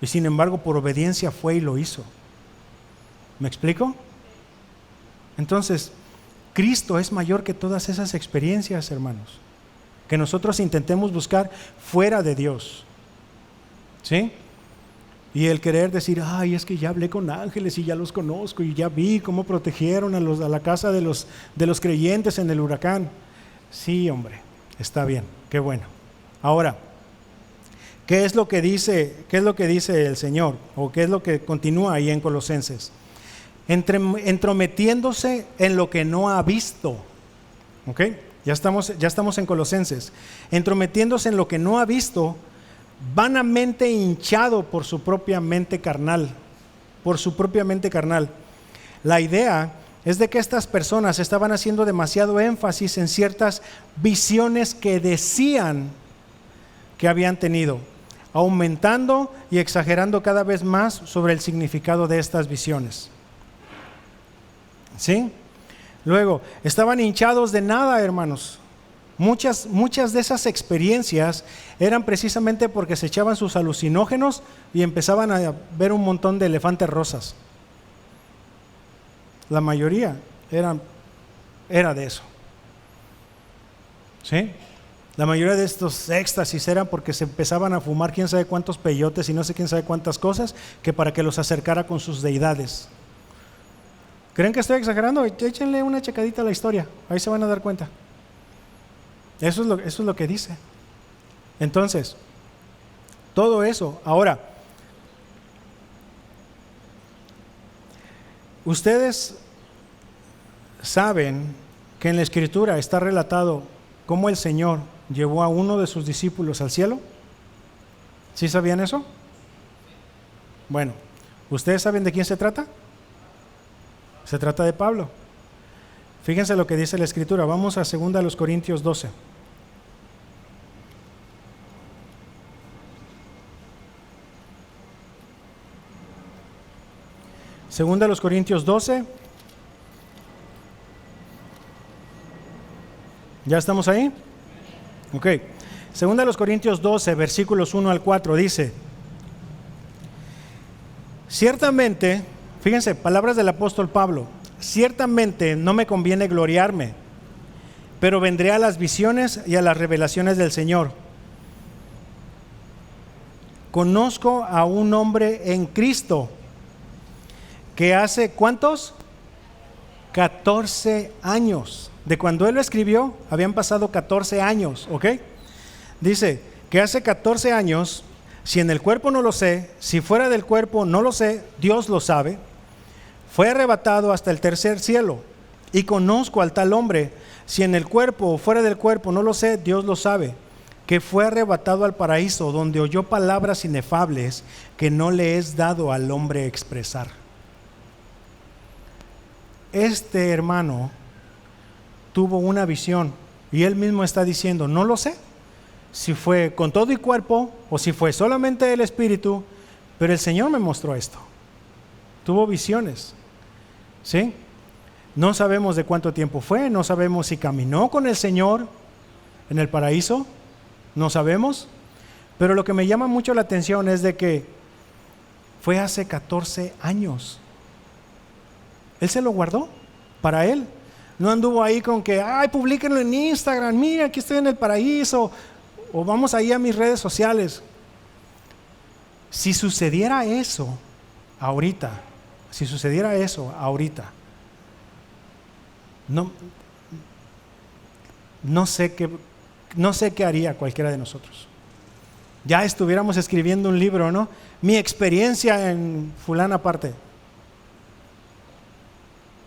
S1: Y sin embargo, por obediencia fue y lo hizo. ¿Me explico? Entonces, Cristo es mayor que todas esas experiencias, hermanos, que nosotros intentemos buscar fuera de Dios. ¿Sí? Y el querer decir, ay, es que ya hablé con ángeles y ya los conozco y ya vi cómo protegieron a la casa de los creyentes en el huracán. Sí, hombre, está bien, qué bueno. Ahora, ¿qué es lo que dice el Señor? ¿O qué es lo que continúa ahí en Colosenses? Entrometiéndose en lo que no ha visto. ¿Ok? Ya estamos en Colosenses. Entrometiéndose en lo que no ha visto, vanamente hinchado por su propia mente carnal. Por su propia mente carnal. La idea es de que estas personas estaban haciendo demasiado énfasis en ciertas visiones que decían que habían tenido, aumentando y exagerando cada vez más sobre el significado de estas visiones. ¿Sí? Luego, estaban hinchados de nada, hermanos. Muchas de esas experiencias eran precisamente porque se echaban sus alucinógenos y empezaban a ver un montón de elefantes rosas. La mayoría era de eso. ¿Sí? La mayoría de estos éxtasis eran porque se empezaban a fumar quién sabe cuántos peyotes y no sé quién sabe cuántas cosas, que para que los acercara con sus deidades. ¿Creen que estoy exagerando? Échenle una checadita a la historia, ahí se van a dar cuenta. Eso es lo que dice. Entonces, todo eso. Ahora, ustedes saben que en la Escritura está relatado cómo el Señor llevó a uno de sus discípulos al cielo. ¿Sí sabían eso? Bueno, ¿ustedes saben de quién se trata? Se trata de Pablo. Fíjense lo que dice la Escritura. Vamos a 2 Corintios 12. Segunda a los Corintios 12. ¿Ya estamos ahí? Ok. Segunda a los Corintios 12, versículos 1 al 4 dice: ciertamente, fíjense, palabras del apóstol Pablo, ciertamente no me conviene gloriarme, pero vendré a las visiones y a las revelaciones del Señor. Conozco a un hombre en Cristo que hace, ¿cuántos? 14 años. De cuando él lo escribió, habían pasado 14 años, ¿ok? Dice que hace 14 años, si en el cuerpo no lo sé, si fuera del cuerpo no lo sé, Dios lo sabe, fue arrebatado hasta el tercer cielo. Y conozco al tal hombre, si en el cuerpo o fuera del cuerpo no lo sé, Dios lo sabe, que fue arrebatado al paraíso, donde oyó palabras inefables que no le es dado al hombre expresar. Este hermano tuvo una visión y él mismo está diciendo, no lo sé si fue con todo y cuerpo o si fue solamente el espíritu, pero el Señor me mostró esto. Tuvo visiones, ¿sí? No sabemos de cuánto tiempo fue, no sabemos si caminó con el Señor en el paraíso, no sabemos, pero lo que me llama mucho la atención es de que fue hace 14 años. Él se lo guardó para él. No anduvo ahí con que, ay, publíquenlo en Instagram, mira, aquí estoy en el paraíso, o vamos ahí a mis redes sociales. Si sucediera eso ahorita, no sé qué haría cualquiera de nosotros. Ya estuviéramos escribiendo un libro, ¿no? Mi experiencia en fulana parte.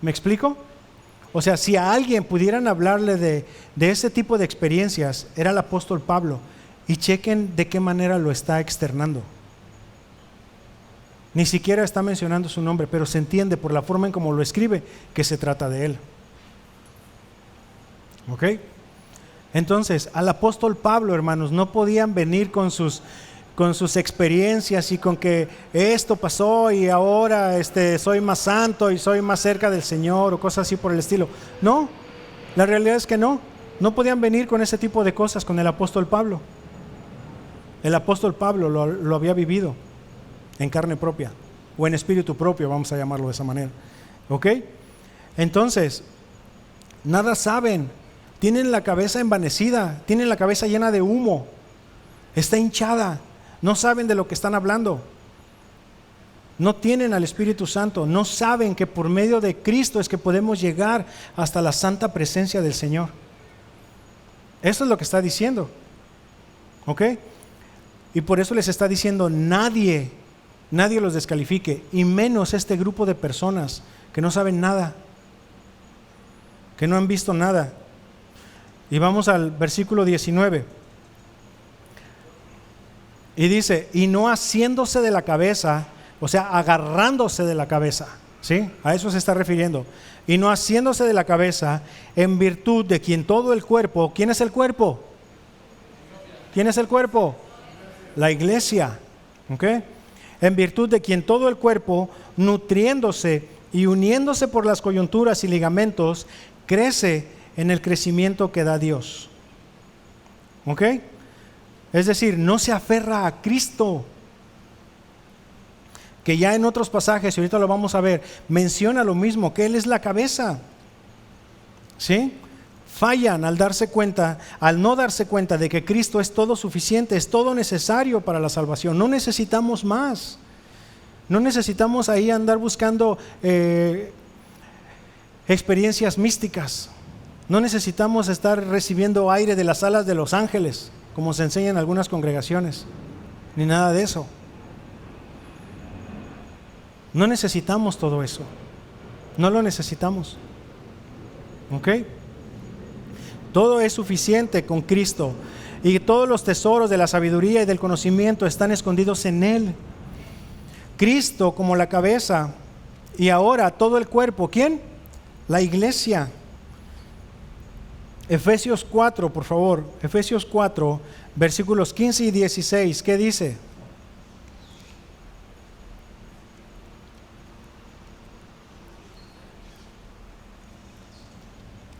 S1: ¿Me explico? O sea, si a alguien pudieran hablarle de ese tipo de experiencias, era el apóstol Pablo. Y chequen de qué manera lo está externando. Ni siquiera está mencionando su nombre, pero se entiende por la forma en cómo lo escribe que se trata de él. ¿Ok? Entonces, al apóstol Pablo, hermanos, no podían venir con sus experiencias y con que esto pasó y ahora soy más santo y soy más cerca del Señor o cosas así por el estilo. No, la realidad es que no podían venir con ese tipo de cosas con el apóstol Pablo. El apóstol Pablo lo había vivido en carne propia o en espíritu propio, vamos a llamarlo de esa manera. ¿Ok? Entonces, Nada saben. Tienen la cabeza envanecida, tienen la cabeza llena de humo, está hinchada, no saben de lo que están hablando. No tienen al Espíritu Santo, no saben que por medio de Cristo es que podemos llegar hasta la santa presencia del Señor. Eso es lo que está diciendo. ¿Ok? Y por eso les está diciendo, nadie los descalifique, y menos este grupo de personas que no saben nada, que no han visto nada. Y vamos al versículo 19. Y dice, y no haciéndose de la cabeza, o sea, agarrándose de la cabeza, ¿sí? A eso se está refiriendo. Y no haciéndose de la cabeza, en virtud de quien todo el cuerpo, ¿quién es el cuerpo? ¿Quién es el cuerpo? La iglesia, ¿ok? En virtud de quien todo el cuerpo, nutriéndose y uniéndose por las coyunturas y ligamentos, crece en el crecimiento que da Dios. ¿Ok? Es decir, no se aferra a Cristo, que ya en otros pasajes, y ahorita lo vamos a ver, menciona lo mismo, que Él es la cabeza. ¿Sí? Fallan al no darse cuenta de que Cristo es todo suficiente, es todo necesario para la salvación. No necesitamos más. No necesitamos ahí andar buscando experiencias místicas. No necesitamos estar recibiendo aire de las alas de los ángeles, como se enseña en algunas congregaciones, ni nada de eso. No necesitamos todo eso. No lo necesitamos. ¿Ok? Todo es suficiente con Cristo, y todos los tesoros de la sabiduría y del conocimiento están escondidos en Él. Cristo como la cabeza, y ahora todo el cuerpo. ¿Quién? La iglesia. Efesios 4, por favor. Efesios 4, versículos 15 y 16. ¿Qué dice?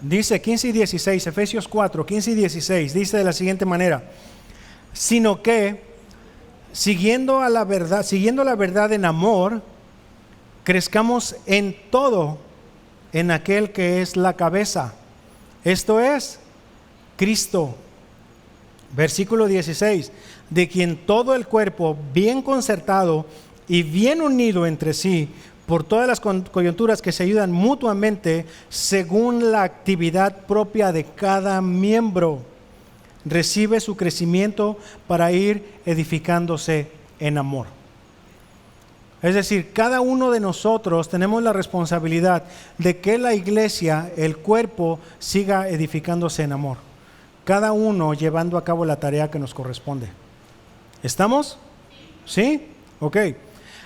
S1: Dice 15 y 16, Efesios 4, 15 y 16, dice de la siguiente manera: sino que, siguiendo la verdad en amor, crezcamos en todo en aquel que es la cabeza, esto es, Cristo. Versículo 16, de quien todo el cuerpo, bien concertado y bien unido entre sí, por todas las coyunturas que se ayudan mutuamente, según la actividad propia de cada miembro, recibe su crecimiento para ir edificándose en amor. Es decir, cada uno de nosotros tenemos la responsabilidad de que la iglesia, el cuerpo, siga edificándose en amor. Cada uno llevando a cabo la tarea que nos corresponde. ¿Estamos? ¿Sí? Ok.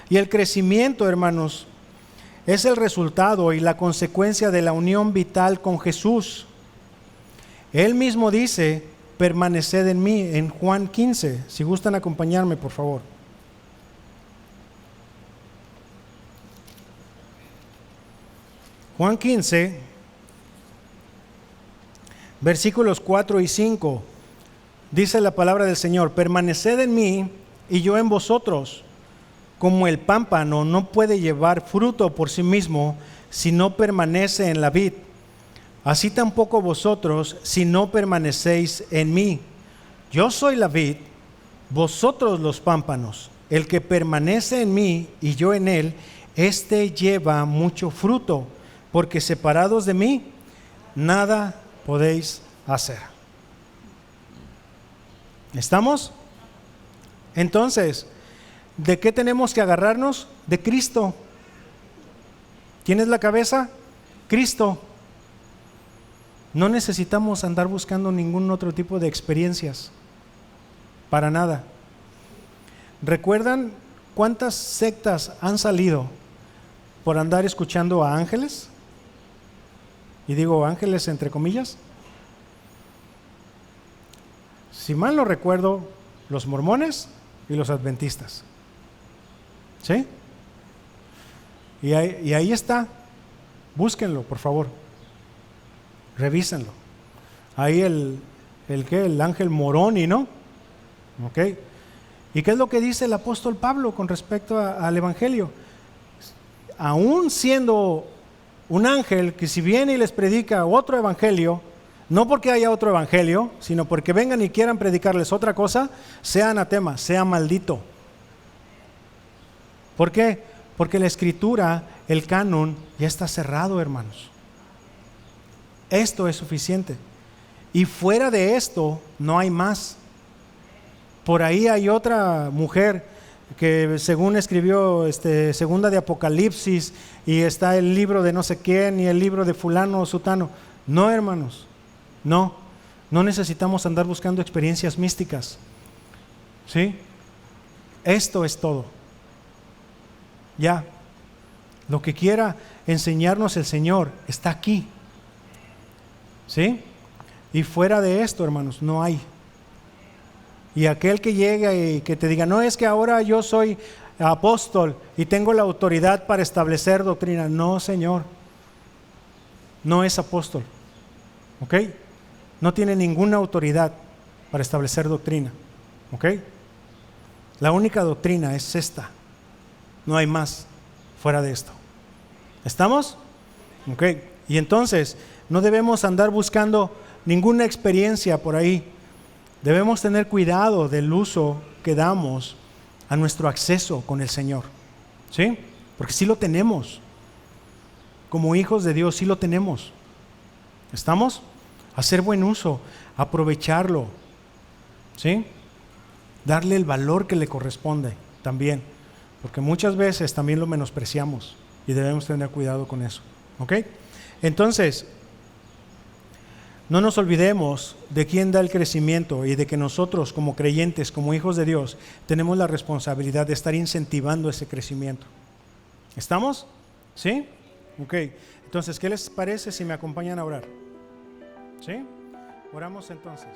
S1: Y el crecimiento, hermanos, es el resultado y la consecuencia de la unión vital con Jesús. Él mismo dice, permaneced en mí, en Juan 15. Si gustan acompañarme, por favor. Juan 15, versículos 4 y 5. Dice la palabra del Señor: permaneced en mí y yo en vosotros. Como el pámpano no puede llevar fruto por sí mismo si no permanece en la vid, así tampoco vosotros si no permanecéis en mí. Yo soy la vid, vosotros los pámpanos. El que permanece en mí y yo en él, éste lleva mucho fruto, porque separados de mí, nada podéis hacer. ¿Estamos? Entonces, ¿de qué tenemos que agarrarnos? De Cristo. ¿Quién es la cabeza? Cristo. No necesitamos andar buscando ningún otro tipo de experiencias. Para nada. ¿Recuerdan cuántas sectas han salido por andar escuchando a ángeles? Y digo ángeles entre comillas. Si mal no recuerdo, los mormones y los adventistas. ¿Sí? Y ahí está. Búsquenlo, por favor. Revísenlo. Ahí el ángel Moroni, ¿no? ¿Ok? ¿Y qué es lo que dice el apóstol Pablo con respecto al evangelio? Aún siendo un ángel que si viene y les predica otro evangelio, no porque haya otro evangelio, sino porque vengan y quieran predicarles otra cosa, sea anatema, sea maldito. ¿Por qué? Porque la escritura, el canon, ya está cerrado, hermanos. Esto es suficiente. Y fuera de esto, no hay más. Por ahí hay otra mujer que según escribió segunda de Apocalipsis, y está el libro de no sé quién y el libro de fulano o sutano. No, hermanos, no necesitamos andar buscando experiencias místicas. ¿Sí? Esto es todo. Ya, lo que quiera enseñarnos el Señor está aquí. ¿Sí? Y fuera de esto, hermanos, no hay. Y aquel que llega y que te diga, no, es que ahora yo soy apóstol y tengo la autoridad para establecer doctrina. No, Señor, no es apóstol. ¿Ok? No tiene ninguna autoridad para establecer doctrina. ¿Ok? La única doctrina es esta. No hay más fuera de esto. ¿Estamos? ¿Ok? Y entonces no debemos andar buscando ninguna experiencia por ahí. Debemos tener cuidado del uso que damos a nuestro acceso con el Señor. ¿Sí? Porque sí lo tenemos. Como hijos de Dios sí lo tenemos. ¿Estamos? Hacer buen uso, aprovecharlo. ¿Sí? Darle el valor que le corresponde también. Porque muchas veces también lo menospreciamos y debemos tener cuidado con eso. ¿Ok? Entonces, no nos olvidemos de quién da el crecimiento y de que nosotros como creyentes, como hijos de Dios, tenemos la responsabilidad de estar incentivando ese crecimiento. ¿Estamos? ¿Sí? Ok. Entonces, ¿qué les parece si me acompañan a orar? ¿Sí? Oramos entonces.